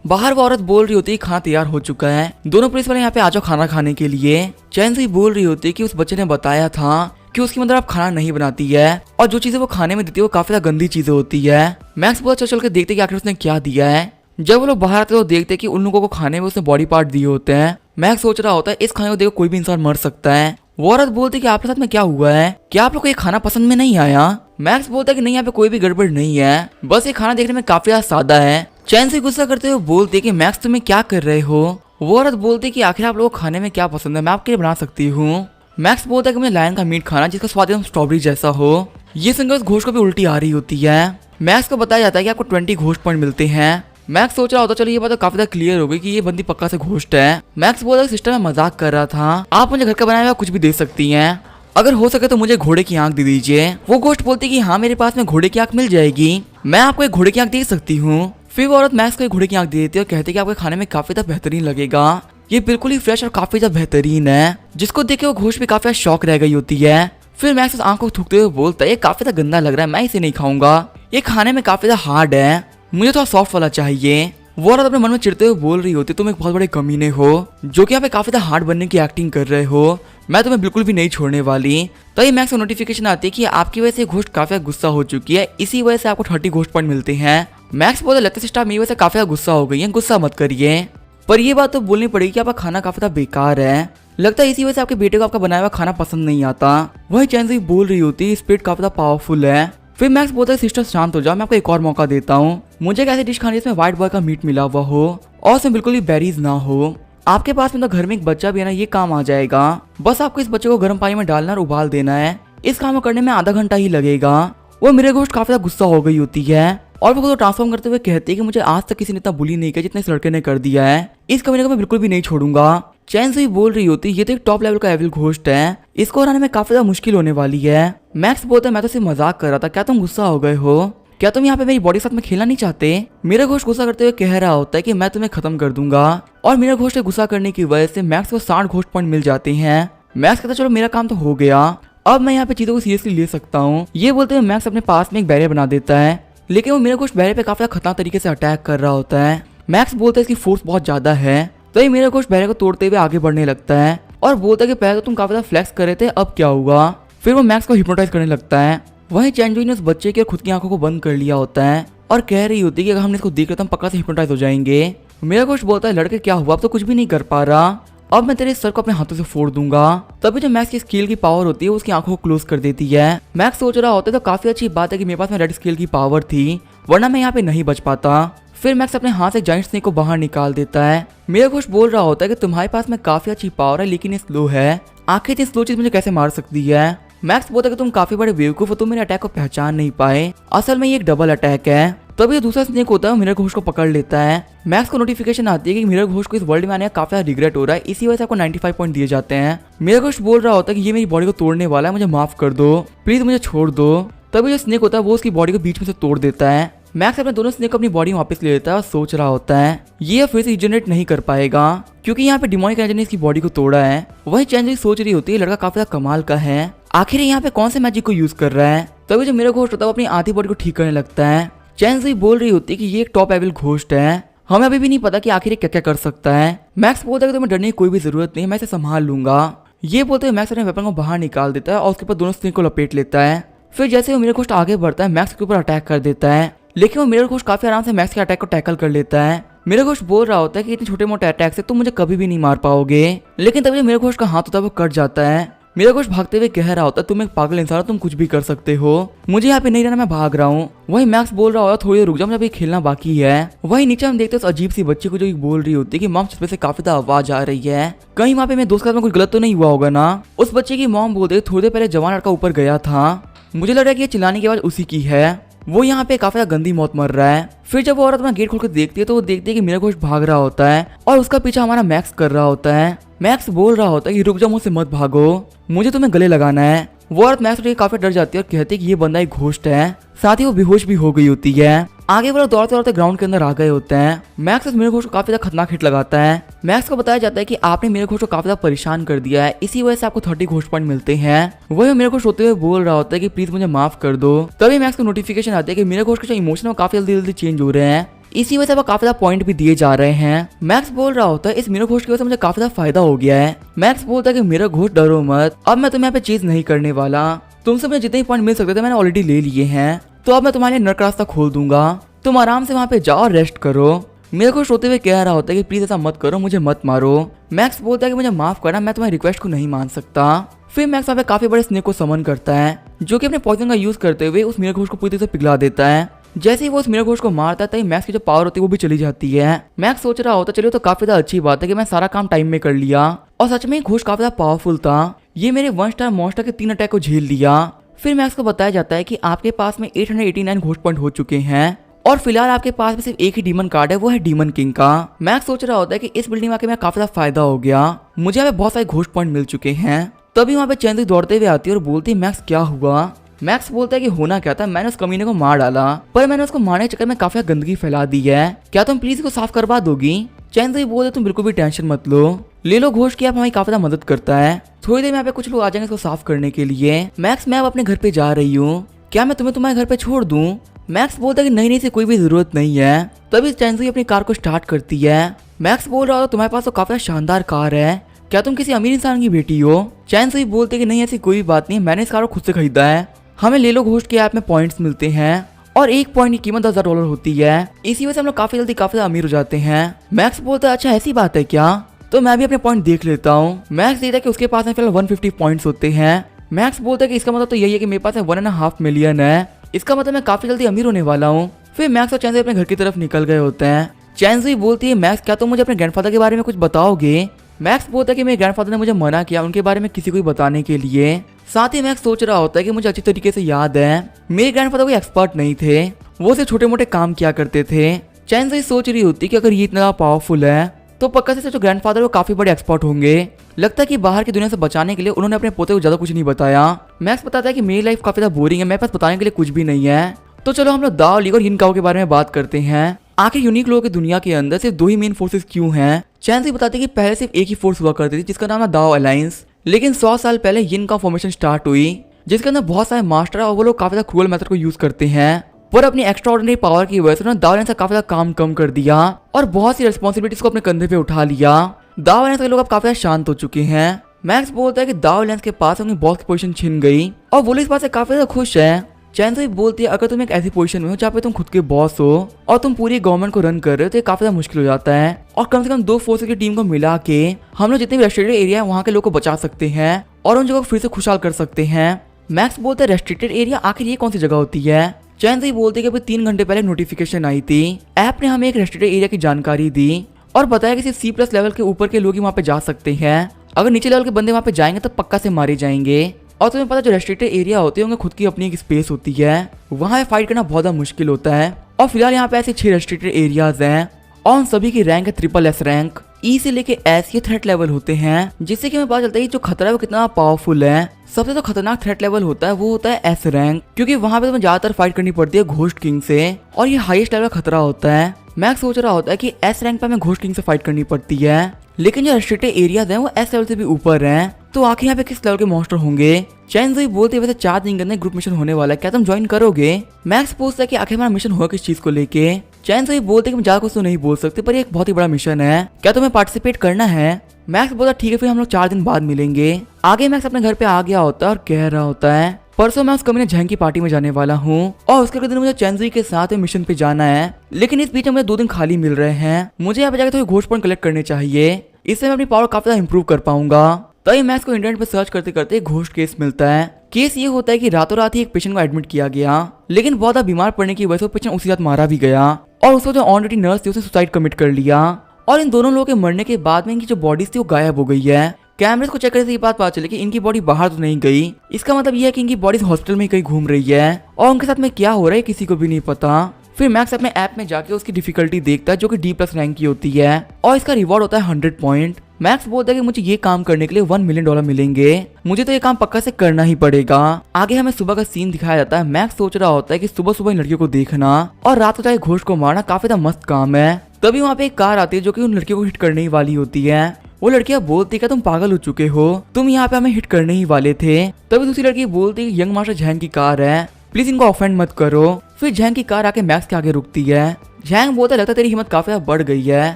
बाहर वो औरत बोल रही होती है खाना तैयार हो चुका है, दोनों पुलिस वाले यहाँ पे आ जाओ खाना खाने के लिए। चैनज़ोई बोल रही होती है कि उस बच्चे ने बताया था कि उसकी मदर आप खाना नहीं बनाती है और जो चीजें वो खाने में देती है वो काफी गंदी चीजें होती है। मैक्स बोला चल के देखते कि आखिर उसने क्या दिया है। जब वो लोग बाहर आते तो देखते कि उन लोगों को खाने में उसने बॉडी पार्ट दिए होते हैं। मैक्स सोच रहा होता है इस खाने को देखो कोई भी इंसान मर सकता है। वो औरत बोलती कि आपके साथ में क्या हुआ है, क्या आप लोग को ये खाना पसंद में नहीं आया। मैक्स बोलता है कि नहीं यहाँ पे कोई भी गड़बड़ नहीं है, बस ये खाना देखने में काफी सादा है, चैन से गुस्सा करते हुए बोलती है कि मैक्स तुम्हें क्या कर रहे हो। वो औरत बोलती है कि आखिर आप लोगों को खाने में क्या पसंद है, मैं आपके लिए बना सकती हूँ। मैक्स बोलता है कि मुझे लायन का मीट खाना जिसका स्वाद एकदम स्ट्रॉबेरी जैसा हो। ये सुनकर उस घोस्ट को भी उल्टी आ रही होती है। मैक्स को बताया जाता है कि आपको 20 घोस्ट पॉइंट मिलते हैं। मैक्स सोच रहा होता चलो ये बात तो काफी ज्यादा क्लियर हो गई कि ये बंदी पक्का से घोस्ट है। मैक्स बोलता है सिस्टर में मजाक कर रहा था, आप मुझे घर का बनाया हुआ कुछ भी दे सकती हैं, अगर हो सके तो मुझे घोड़े की आंख दे दीजिए। वो घोस्ट बोलती है कि हाँ मेरे पास में घोड़े की आंख मिल जाएगी, मैं आपको एक घोड़े की आंख दे सकती हूँ। फिर वो औरत मैक्स को एक घोड़े की आंख दे देती है और कहती है कि आपके खाने में काफी ज्यादा बेहतरीन लगेगा, ये बिल्कुल ही फ्रेश और काफी ज्यादा बेहतरीन है। जिसको देख के वो घोस्ट भी काफी शौक रह गई होती है। फिर मैक्स उस आंख को थूकते हुए बोलता है ये काफी ज्यादा गंदा लग रहा है, मैं इसे नहीं खाऊंगा, ये खाने में काफी ज्यादा हार्ड है, मुझे थोड़ा सॉफ्ट वाला चाहिए। वो औरत अपने मन में चिढ़ते हुए बोल रही होती तुम एक बहुत बड़े कमीने हो जो कि यहाँ पे काफी ज्यादा हार्ड बनने की एक्टिंग कर रहे हो, मैं तुम्हें बिल्कुल भी नहीं छोड़ने वाली। तो ये मैक्स को नोटिफिकेशन आती है कि आपकी वजह से घोस्ट काफी गुस्सा हो चुकी है, इसी वजह से आपको 30 घोस्ट पॉइंट मिलते हैं। मैक्स बोलता लगता है सिस्टर मेरी वजह से काफी गुस्सा हो गई है, गुस्सा मत करिए, पर ये बात तो बोलनी पड़ेगी कि आपका खाना काफी ज्यादा बेकार है, लगता है इसी वजह से आपके बेटे को आपका बनाया हुआ खाना पसंद नहीं आता। वही चैन से बोल रही होती स्पिरिट काफी ज्यादा पावरफुल है। फिर मैक्स बोलता है सिस्टर शांत हो जाओ, मैं आपको एक और मौका देता हूँ, मुझे एक ऐसी डिश खानी जिसमें व्हाइट बॉय का मीट मिला हुआ हो और उसमें बिल्कुल भी बेरीज ना हो। आपके पास में तो घर में एक बच्चा भी है ना, ये काम आ जाएगा, बस आपको इस बच्चे को गर्म पानी में डालना और उबाल देना है, इस काम को करने में आधा घंटा ही लगेगा। वो मेरे घोस्ट काफी ज्यादा गुस्सा हो गई होती है और वो खुद को ट्रांसफॉर्म करते हुए कहती है कि मुझे आज तक किसी ने इतना बुली नहीं किया जितने इस लड़के ने कर दिया है, इस कमीने को मैं बिल्कुल भी नहीं छोड़ूंगा। चैन से बोल रही होती ये तो एक टॉप लेवल का एविल घोस्ट है, इसको हराने में काफी ज्यादा मुश्किल होने वाली है। मैक्स बोलता है मैं तो सिर्फ मजाक कर रहा था, क्या तुम गुस्सा हो गए हो, क्या तुम यहाँ पे मेरी बॉडी के साथ में खेलना नहीं चाहते। मेरा घोस्ट गुस्सा करते हुए कह रहा होता है कि मैं तुम्हें खत्म कर दूंगा और मेरा घोस्ट के गुस्सा करने की वजह से मैक्स को 60 घोस्ट पॉइंट मिल जाते हैं। मैक्स कहता चलो मेरा काम तो हो गया, अब मैं यहाँ पे चीजों को सीरियसली ले सकता हूँ। ये बोलते हुए मैक्स अपने पास में एक बैरियर बना देता है, लेकिन वो मेरा घोस्ट बैरियर पे काफी खतरनाक तरीके से अटैक कर रहा होता है। मैक्स बोलता है इसकी फोर्स बहुत ज्यादा है, तो ये मेरा घोस्ट बैरियर को तोड़ते हुए आगे बढ़ने लगता है और बोलता है कि पहले तो तुम काफी ज्यादा फ्लेक्स कर रहे थे, अब क्या हुआ। फिर वो मैक्स को हिप्नोटाइज करने लगता है। वहीं चैनजोई ने उस बच्चे की और खुद की आंखों को बंद कर लिया होता है और कह रही होती है कि अगर हमने इसको देख लिया तो हम पक्का से हिप्नोटाइज हो जाएंगे। मेरा घोस्ट बोलता है लड़के क्या हुआ, अब तो कुछ भी नहीं कर पा रहा, अब मैं तेरे सर को अपने हाथों से फोड़ दूंगा। तभी जो मैक्स की स्केल की पावर होती है उसकी आंखों को क्लोज कर देती है। मैक्स सोच रहा होता है तो काफी अच्छी बात है कि मेरे पास में रेड स्केल की पावर थी, वरना मैं यहाँ पे नहीं बच पाता। फिर मैक्स अपने हाथ से जायंट स्नेक को बाहर निकाल देता है। मेरा घोस्ट बोल रहा होता है कि तुम्हारे पास में काफी अच्छी पावर है लेकिन ये स्लो है, आखिर इतनी स्लो चीज मुझे कैसे मार सकती है। मैक्स बोलता है कि तुम काफी बड़े बेवकूफ हो, तुम मेरे अटैक को पहचान नहीं पाए, असल में ये एक डबल अटैक है। तभी दूसरा स्नेक होता है मेरे घोस्ट को पकड़ लेता है। मैक्स को नोटिफिकेशन आती है कि मेरे घोस्ट को इस वर्ल्ड में आने का काफी रिग्रेट हो रहा है, इसी वजह से आपको 95 पॉइंट दिए जाते हैं। मेरा घोस्ट बोल रहा होता है कि ये मेरी बॉडी को तोड़ने वाला है, मुझे माफ कर दो, प्लीज मुझे छोड़ दो। तभी जो स्नेक होता है वो उसकी बॉडी को बीच में से तोड़ देता है। मैक्स अपने दोनों स्नेक को अपनी बॉडी में वापस ले लेता है और सोच रहा होता है ये फिर से रिजनरेट नहीं कर पाएगा क्योंकि यहाँ पे डिमोनिक एनर्जी ने इसकी बॉडी को तोड़ा है। वही चैनजोई सोच रही होती है लड़का काफी ज्यादा कमाल का है, आखिर यहाँ पे कौन से मैजिक को यूज कर रहा है। तभी जो मेरा घोस्ट होता है वो अपनी आधी बॉडी को ठीक करने लगता है। चैनजोई बोल रही होती है कि ये एक टॉप एविल घोस्ट है, हमें अभी भी नहीं पता कि आखिर ये क्या क्या कर सकता है। मैक्स बोलता है कि तुम्हें डरने की कोई भी जरूरत नहीं, मैं इसे संभाल लूंगा। ये बोलते हुए मैक्स अपने वेपन को बाहर निकाल देता है और उसके ऊपर दोनों स्नेक को लपेट लेता है। फिर जैसे वो मेरा घोस्ट आगे बढ़ता है मैक्स के ऊपर अटैक कर देता है, लेकिन वो मेरा घोस्ट काफी आराम से मैक्स के अटैक को टैकल कर लेता है। मेरा घोस्ट बोल रहा होता है कि इतने छोटे मोटे अटैक से तुम मुझे कभी भी नहीं मार पाओगे, लेकिन तभी मेरे घोस्ट का हाथ होता है वो कट जाता है। मेरा घोस्ट भागते हुए कह रहा होता है तुम एक पागल इंसान हो, तुम कुछ भी कर सकते हो, मुझे यहाँ पे नहीं रहना, मैं भाग रहा हूँ। वही मैक्स बोल रहा होता थोड़ी देर रुक जाओ, मुझे अभी खेलना बाकी है। वही नीचे हम देखते हैं उस अजीब सी बच्ची को जो बोल रही होती है कि मॉम छत से काफी ज्यादा आवाज आ रही है, कहीं वहाँ पे मेरे दोस्त के साथ में कुछ गलत तो नहीं हुआ होगा ना। उस बच्चे की मॉम बोलते थोड़ी देर पहले जवान लड़का ऊपर गया था, मुझे लग रहा है कि ये चिल्लाने की आवाज उसी की है, वो यहाँ पे काफी गंदी मौत मर रहा है। फिर जब वो औरत अपना गेट खोल कर देखती है तो वो देखती है कि मेरा घोस्ट भाग रहा होता है और उसका पीछा हमारा मैक्स कर रहा होता है। मैक्स बोल रहा होता है कि रुक जाओ, मुझसे मत भागो, मुझे तुम्हें गले लगाना है। वो औरत मैक्स से काफी डर जाती है और कहती है कि ये बंदा एक घोस्ट है, साथ ही वो बेहोश भी हो गई होती है। आगे वो लोग दौड़ते दौड़ते ग्राउंड के अंदर आ गए होते हैं। मैक्स मेरे घोस्ट को काफी ज्यादा खतरनाक हिट लगाता है। मैक्स को बताया जाता है कि आपने मेरे घोस्ट को काफी ज्यादा परेशान कर दिया है, इसी वजह से आपको 30 घोस्ट पॉइंट मिलते हैं। वही मेरे घोस्ट होते हुए बोल रहा होता है कि प्लीज मुझे माफ कर दो। तभी मैक्स को नोटिफिकेशन आती है कि मेरे घोस्ट के जो इमोशन है काफी जल्दी चेंज हो रहे हैं, इसी वजह से काफी ज्यादा पॉइंट भी दिए जा रहे हैं। मैक्स बोल रहा होता है इस मेरे घोस्ट की वजह से मुझे काफी ज्यादा फायदा हो गया है। मैक्स बोलता है कि मेरा घोस्ट डरो मत, अब मैं तुम्हें यहाँ पे चीज नहीं करने वाला, तुमसे मुझे जितने पॉइंट मिल सकते थे मैंने ऑलरेडी ले लिए हैं, तो अब मैं तुम्हारे लिए नर्क रास्ता खोल दूंगा, तुम आराम से वहाँ पे जाओ और रेस्ट करो। मेरे को रोते हुए कह रहा होता है कि प्लीज ऐसा मत करो, मुझे मत मारो। मैक्स बोलता है कि मुझे माफ करना, मैं तुम्हारी रिक्वेस्ट को नहीं मान सकता। फिर मैक्स वहाँ पे काफी बड़े स्नेक को समन करता है जो कि अपने पॉइजन का यूज करते हुए उस मेरे घोस्ट को पूरी तरह से पिघला देता है। जैसे ही वो उस मिरर घोष को मारता है तभी मैक्स की जो पावर होती है वो भी चली जाती है। मैक्स सोच रहा होता चलिए तो काफी ज्यादा अच्छी बात है कि मैं सारा काम टाइम में कर लिया, और सच में घोष काफी ज्यादा पावरफुल था। ये मेरे 1 स्टार मॉन्स्टर के 3 अटैक को झेल लिया। फिर मैक्स को बताया जाता है कि आपके पास में 889 घोष पॉइंट हो चुके हैं और फिलहाल आपके पास में सिर्फ एक ही डीमन कार्ड है, वो है डीमन किंग का। मैक्स सोच रहा होता है कि इस बिल्डिंग में आके मेरा काफी ज्यादा फायदा हो गया, मुझे यहाँ पे बहुत सारे घोष पॉइंट मिल चुके हैं। तभी वहाँ पे चैंसी दौड़ते हुए आती है और बोलती है मैक्स क्या हुआ। मैक्स बोलता है कि होना क्या था, मैंने उस कमीने को मार डाला, पर मैंने उसको मारने के चक्कर में काफी गंदगी फैला दी है, क्या तुम प्लीज इसको साफ करवा दोगी। चैंसी बोलते तुम बिल्कुल भी टेंशन मत लो, ले लो घोष की, आप हमारी काफी ज्यादा मदद करता है। थोड़ी देर में यहाँ पे कुछ लोग आ जाएंगे इसको साफ करने के लिए। मैक्स मैं अब अपने घर पे जा रही हूँ, क्या मैं तुम्हें तुम्हारे घर पे छोड़ दूं। मैक्स बोलता है कि नहीं से कोई भी जरूरत नहीं है। तभी चैंसी अपनी कार को स्टार्ट करती है। मैक्स बोल रहा था तुम्हारे पास तो काफी शानदार कार है, क्या तुम किसी अमीर इंसान की बेटी हो। चैंसी बोलते कि नहीं ऐसी कोई बात नहीं, मैंने इस कार को खुद से खरीदा है, हमें ले लो घोष के ऐप में पॉइंट्स मिलते हैं और एक पॉइंट की कीमत $10,000 होती है, इसी वजह से हम लोग काफी जल्दी काफी अमीर हो जाते हैं। मैक्स बोलता है अच्छा ऐसी बात है क्या, तो मैं भी अपने पॉइंट देख लेता हूँ। मैक्स देखता है कि उसके पास में फिलहाल 150 पॉइंट्स होते हैं। मैक्स बोलता है कि इसका मतलब तो यही है कि मेरे पास 1.5 मिलियन है, इसका मतलब मैं काफी जल्दी अमीर होने वाला हूँ। फिर मैक्स और चैंसी अपने घर की तरफ निकल गए होते हैं। चैंसी बोलती है मैक्स क्या तुम मुझे अपने ग्रैंडफादर के बारे में कुछ बताओगे। मैक्स बोलता है कि मेरे ग्रैंडफादर ने मुझे मना किया उनके बारे में किसी को बताने के लिए। साथ ही मैक्स सोच रहा होता है कि मुझे अच्छी तरीके से याद है मेरे ग्रैंडफादर कोई एक्सपर्ट नहीं थे, वो सिर्फ छोटे मोटे काम किया करते थे। चैंसी सोच रही होती कि अगर ये इतना पावरफुल है तो पक्का से जो ग्रैंडफादर वो काफी बड़े एक्सपर्ट होंगे। लगता है कि बाहर की दुनिया से बचाने के लिए उन्होंने अपने पोते को ज्यादा कुछ नहीं बताया। मैक्स बताता है कि मेरी लाइफ काफी ज्यादा बोरिंग है, मेरे पास बताने के लिए कुछ भी नहीं है। तो चलो हम लोग दाओ लीग और यिनकाओ के बारे में बात करते हैं। आखिर यूनिक लोगों की दुनिया के अंदर सिर्फ 2 ही मेन फोर्सेस क्यों हैं। चैंसी बताती है कि पहले सिर्फ एक ही फोर्स हुआ करती थी जिसका नाम है दाओ अलायंस, लेकिन 100 साल पहले यिनकाओ फॉर्मेशन स्टार्ट हुई जिसके अंदर बहुत सारे मास्टर और वो लोग काफी ज्यादा क्रूअल मेथड को यूज करते हैं, पर अपनी एक्स्ट्राऑर्डिनरी पावर की वजह से उन्होंने दाओ अलायंस का काफी ज्यादा काम कम कर दिया और बहुत सी रिस्पॉन्सिबिलिटीज को अपने कंधे पे उठा लिया। दाओ अलायंस के लोग अब काफी ज्यादा शांत हो चुके हैं। मैक्स बोलता है कि दाओ अलायंस के पास उनकी बॉस की पोजीशन छिन गई और वो इस बात से काफी ज्यादा खुश है। चैंसी बोलती है अगर तुम एक ऐसी पोजीशन में हो जहाँ पे तुम खुद के बॉस हो और तुम पूरी गवर्नमेंट को रन कर रहे हो तो ये काफी ज्यादा मुश्किल हो जाता है, और कम से कम 2 फोर्सेस की टीम को मिला के हम लोग जितने भी रेस्ट्रिक्टेड एरिया है वहाँ के लोग को बचा सकते हैं और उन जगह को फिर से खुशहाल कर सकते हैं। मैक्स बोलते हैं रेस्ट्रिक्टेड एरिया आखिर ये कौन सी जगह होती है। चैंसी बोलती है कि अभी 3 घंटे पहले नोटिफिकेशन आई थी, ऐप ने हमें एक रेस्ट्रिक्टेड एरिया की जानकारी दी और बताया कि सिर्फ C+ लेवल के ऊपर के लोग ही वहाँ पे जा सकते हैं, अगर नीचे लेवल के बंदे वहाँ पे जाएंगे तो पक्का से मारे जाएंगे। और तुम्हें पता जो रेस्ट्रिक्टेड एरिया होते हैं उनकी खुद की अपनी एक स्पेस होती है, वहाँ पे फाइट करना बहुत ज़्यादा मुश्किल होता है। और फिलहाल यहाँ पे ऐसे 6 रेस्ट्रिक्टेड एरियाज हैं और उन सभी की रैंक है SSS रैंक। E से लेके S ये थ्रेट लेवल होते हैं, जिससे कि हमें पता चलता है कि जो खतरा है वो कितना पावरफुल है। सबसे जो खतरनाक थ्रेट लेवल होता है वो होता है S रैंक, क्योंकि वहाँ पे तुम्हें ज्यादातर फाइट करनी पड़ती है घोस्ट किंग से और ये हाईएस्ट लेवल का खतरा होता है। मैक्स सोच रहा होता है कि S रैंक पे हमें घोस्ट किंग से फाइट करनी पड़ती है, लेकिन जो रेस्ट्रिक्टेड एरियाज हैं वो S लेवल से भी ऊपर हैं, तो आखिर यहाँ पे किस लेवल के मॉन्स्टर होंगे। चैंसी बोलती है वैसे 4 दिन के अंदर ग्रुप मिशन होने वाला है, क्या तुम ज्वाइन करोगे। मैक्स पूछता है कि आखिर हमारा मिशन होगा किस चीज को लेके। चैंसी बोलते है कि ज्यादा कुछ तो नहीं बोल सकते, पर ये एक बहुत ही बड़ा मिशन है, क्या तुम्हें पार्टिसिपेट करना है। मैक्स बोलता ठीक है फिर हम लोग 4 दिन बाद मिलेंगे। आगे मैक्स अपने घर पे आ गया होता है और कह रहा होता है परसों मैं उस कमीने झैंग की पार्टी में जाने वाला हूँ और उसके अगले दिन मुझे चैंसी के साथ मिशन पे जाना है, लेकिन इस बीच में मुझे 2 दिन खाली मिल रहे हैं, मुझे यहाँ पे जाकर थोड़ी घोस्ट पॉइंट कलेक्ट करने चाहिए, इससे मैं अपनी पावर काफी ज्यादा इंप्रूव कर पाऊंगा। तभी मैक्स को इंटरनेट पे सर्च करते करते एक घोस्ट केस मिलता है। केस ये होता है कि रातों रात ही एक पेशेंट को एडमिट किया गया, लेकिन बहुत ज्यादा बीमार पड़ने की वजह से वो पेशेंट उसी रात मारा भी गया और उसको जो ऑन ड्यूटी नर्स थी उसने सुसाइड कमिट कर लिया और इन दोनों लोगों के मरने के बाद में इनकी जो बॉडीज थी वो गायब हो गई है। कैमरेज को चेक करने से ये बात पता चली कि इनकी बॉडी बाहर तो नहीं गई, इसका मतलब ये है कि इनकी बॉडीज हॉस्पिटल में कहीं घूम रही है और उनके साथ में क्या हो रहा है किसी को भी नहीं पता। फिर मैक्स अपने ऐप में जाके उसकी डिफिकल्टी देखता है जो कि D+ रैंक की होती है और इसका रिवॉर्ड होता है 100 पॉइंट। मैक्स बोलता है कि मुझे ये काम करने के लिए $1 मिलियन मिलेंगे, मुझे तो ये काम पक्का से करना ही पड़ेगा। आगे हमें सुबह का सीन दिखाया जाता है। मैक्स सोच रहा होता है कि सुबह सुबह इन लड़कियों को देखना और रात को जाके घोस्ट को मारना काफी ज्यादा मस्त काम है। तभी वहाँ पे एक कार आती है जो कि उन लड़कियों को हिट करने ही वाली होती है। वो लड़कियां बोलती है तुम पागल हो चुके हो, तुम यहाँ पे हमें हिट करने ही वाले थे। तभी दूसरी लड़की बोलती है यंग मास्टर झैंग की कार है, प्लीज इनको ऑफेंड मत करो। फिर झैंग की कार आके मैक्स के आगे रुकती है। झैंग बोलता लगता है तेरी हिम्मत काफी बढ़ गई है,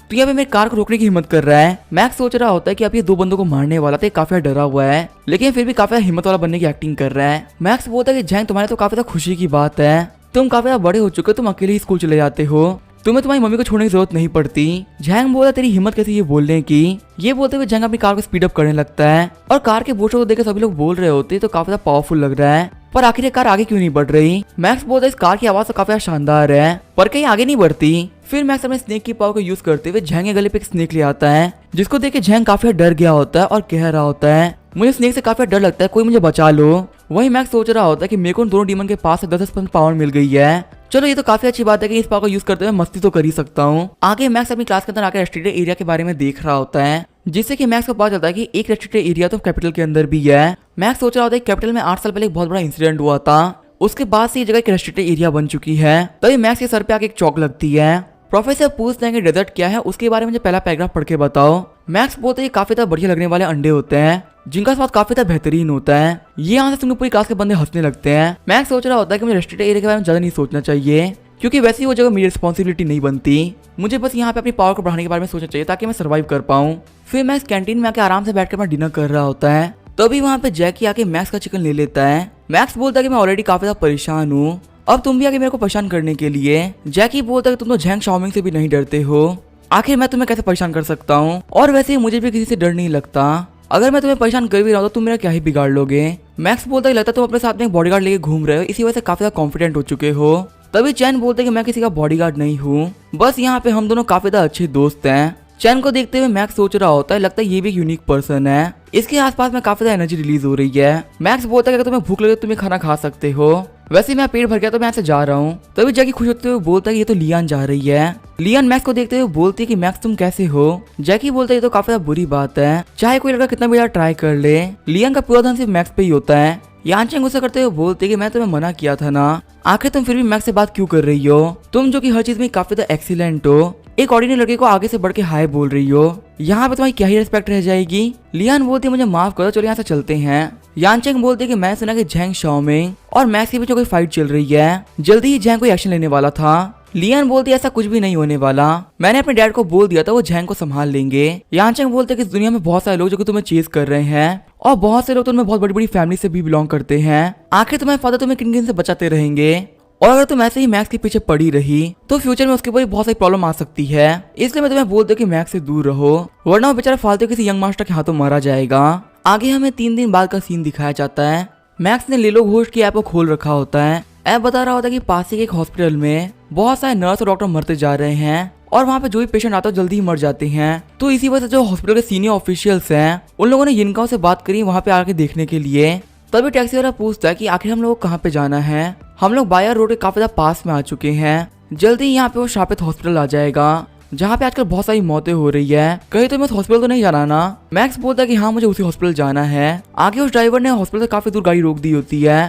तो यहाँ पे मेरी कार को रोकने की हिम्मत कर रहा है। मैक्स सोच रहा होता है कि अब ये 2 बंदों को मारने वाला था, काफी डरा हुआ है, लेकिन फिर भी काफी हिम्मत वाला बनने की एक्टिंग कर रहा है। मैक्स बोलता है कि झैंग तुम्हारे तो काफी खुशी की बात है, तुम काफी बड़े हो चुके हो, तुम अकेले ही स्कूल चले जाते हो, तुम्हें तुम्हारी मम्मी को छोड़ने की जरूरत नहीं पड़ती। जैंग बोला तेरी हिम्मत कैसी ये बोलने की। ये बोलते हुए जैंग अपनी कार को स्पीड अप करने लगता है और कार के बूस्टर को देखकर सभी लोग बोल रहे होते तो काफी ज्यादा पावरफुल लग रहा है, पर आखिर ये कार आगे क्यों नहीं बढ़ रही। मैक्स बोलता है इस कार की आवाज तो काफी शानदार है पर कहीं आगे नहीं बढ़ती। फिर मैक्स अपने स्नेक की पावर को यूज करते हुए जैंग के गले पे एक स्नेक ले आता है, जिसको देख के जैंग काफी डर गया होता है और कह रहा होता है मुझे स्नेक से काफी डर लगता है, कोई मुझे बचा लो। वही मैक्स सोच रहा होता है कि मेरे को दोनों डीमन के पास से 10% पावर मिल गई है, चलो ये तो काफी अच्छी बात है कि इस पावर को यूज करते हुए मस्ती तो कर ही सकता हूँ। आगे मैक्स अपनी क्लास के अंदर आकर रेस्ट्रिक्टेड एरिया के बारे में देख रहा होता है, जिससे कि मैक्स को पता चलता है कि एक रेस्ट्रिक्टेड एरिया तो कैपिटल के अंदर भी है। मैक्स सोच रहा होता है कैपिटल में 8 साल पहले एक बहुत बड़ा इंसिडेंट हुआ था, उसके बाद से ये जगह एक रेस्ट्रिक्टेड एरिया बन चुकी है। तभी मैक्स के सर पे आके एक चौक लगती है। प्रोफेसर पूछते हैं कि डेजर्ट क्या है, उसके बारे में मुझे पहला पैराग्राफ पढ़ के बताओ। मैक्स बोलते हैं काफी ज्यादा बढ़िया लगने वाले अंडे होते हैं जिनका स्वाद काफी ज्यादा बेहतरीन होता है। ये यहाँ से सुनकर पूरी क्लास के बंदे हंसने लगते हैं। मैक्स सोच रहा होता है कि मुझे रेस्ट्रिक्टेड एरिया के बारे में ज्यादा नहीं सोचना चाहिए, क्योंकि वैसे ही वो जगह मेरी रिस्पॉन्सिबिलिटी नहीं बनती। मुझे बस यहाँ पे अपनी पावर को बढ़ाने के बारे में सोचना चाहिए ताकि मैं सर्वाइव कर पाऊँ। फिर मैक्स कैंटीन में आके आराम से बैठकर अपना डिनर कर रहा होता है, तभी वहाँ पे जैकी आके मैक्स का चिकन ले लेता है। मैक्स बोलता है कि मैं ऑलरेडी काफी ज्यादा परेशान हूँ, अब तुम भी आगे मेरे को परेशान करने के लिए। जैकी बोलता है कि तुम तो झैंग शाओमिंग से भी नहीं डरते हो, आखिर मैं तुम्हें कैसे परेशान कर सकता हूँ, और वैसे ही मुझे भी किसी से डर नहीं लगता, अगर मैं तुम्हें परेशान कर भी रहा हूँ तो तुम मेरा क्या ही बिगाड़ लोगे। मैक्स बोलता है लगता है तुम अपने साथ में एक बॉडीगार्ड लेके घूम रहे हो, इसी वजह से काफी ज्यादा कॉन्फिडेंट हो चुके हो। तभी चैन बोलते हैं कि मैं किसी का बॉडीगार्ड नहीं हूँ, बस यहाँ पे हम दोनों काफी ज्यादा अच्छे दोस्त हैं। चैन को देखते हुए मैक्स सोच रहा होता है लगता है ये भी एक यूनिक पर्सन है, इसके आसपास में काफी ज्यादा एनर्जी रिलीज हो रही है। मैक्स बोलता है कि तुम्हें भूख लगे तो तुम्हें खाना खा सकते हो, वैसे मैं पेट भर गया तो मैं ऐसे जा रहा हूँ। तभी जैकी खुश होते हुए बोलता है कि ये तो लियान जा रही है। लियान मैक्स को देखते हुए बोलती है कि मैक्स तुम कैसे हो। जैकी बोलता है ये तो काफी ज्यादा बुरी बात है, चाहे कोई लड़का कितना भी ट्राई कर ले, लियान का पूरा ध्यान सिर्फ मैक्स पे ही होता है। यानचेंग गुस्सा करते हुए बोलते कि मैं तुम्हें मना किया था ना, आखिर तुम फिर भी मैक्स से बात क्यों कर रही हो, तुम जो कि हर चीज में काफी ज्यादा एक्सीलेंट हो, एक ऑर्डिनरी लड़के को आगे से बढ़ के हाय बोल रही हो, यहाँ पे तुम्हारी क्या ही रिस्पेक्ट रह जाएगी। लियान बोलती है मुझे माफ करो, चलो यहाँ से चलते हैं। यानचेंग बोलते कि मैं सुना कि झैंग शाओमिंग और मैक्स के बीच कोई फाइट चल रही है, जल्दी ही झैंग कोई एक्शन लेने वाला था। लियान बोलती ऐसा कुछ भी नहीं होने वाला, मैंने अपने डैड को बोल दिया था वो झैंग को संभाल लेंगे। यानचेंग बोलते कि इस दुनिया में बहुत सारे लोग जो कि तुम्हें चेज कर रहे हैं और बहुत से लोग तुम्हें बहुत बड़ी बड़ी फैमिली से भी बिलोंग करते हैं, आखिर तुम्हारे फादर तुम्हें किन किन से बचाते रहेंगे, और अगर तुम ऐसे ही मैक्स के पीछे पड़ी रही तो फ्यूचर में उसके ऊपर बहुत सारी प्रॉब्लम आ सकती है, इसलिए मैं तुम्हें बोलती हूँ कि मैक्स से दूर रहो, वरना वो बेचारा फालतू किसी यंग मास्टर के हाथों मारा जाएगा। आगे हमें 3 दिन बाद का सीन दिखाया जाता है। मैक्स ने लिलो घोस्ट की ऐप को खोल रखा होता है। ऐप बता रहा होता है कि पास ही के एक हॉस्पिटल में बहुत सारे नर्स और डॉक्टर मरते जा रहे हैं और वहाँ पे जो भी पेशेंट आता है जल्दी ही मर जाते हैं, तो इसी वजह से जो हॉस्पिटल के सीनियर ऑफिशियल्स हैं उन लोगों ने यिनकाओ से बात करी वहाँ पे आके देखने के लिए। तभी टैक्सी वाला पूछता है कि आखिर हम लोग को कहाँ पे जाना है, हम लोग बायर रोड के काफी ज्यादा पास में आ चुके हैं, जल्दी ही यहाँ पे वो शापित हॉस्पिटल आ जाएगा जहाँ पे आजकल बहुत सारी मौतें हो रही है, कहीं तो मैं उस हॉस्पिटल तो नहीं जाना ना। मैक्स बोलता है कि हाँ मुझे उसी हॉस्पिटल जाना है। आगे उस ड्राइवर ने हॉस्पिटल से काफी दूर गाड़ी रोक दी होती है।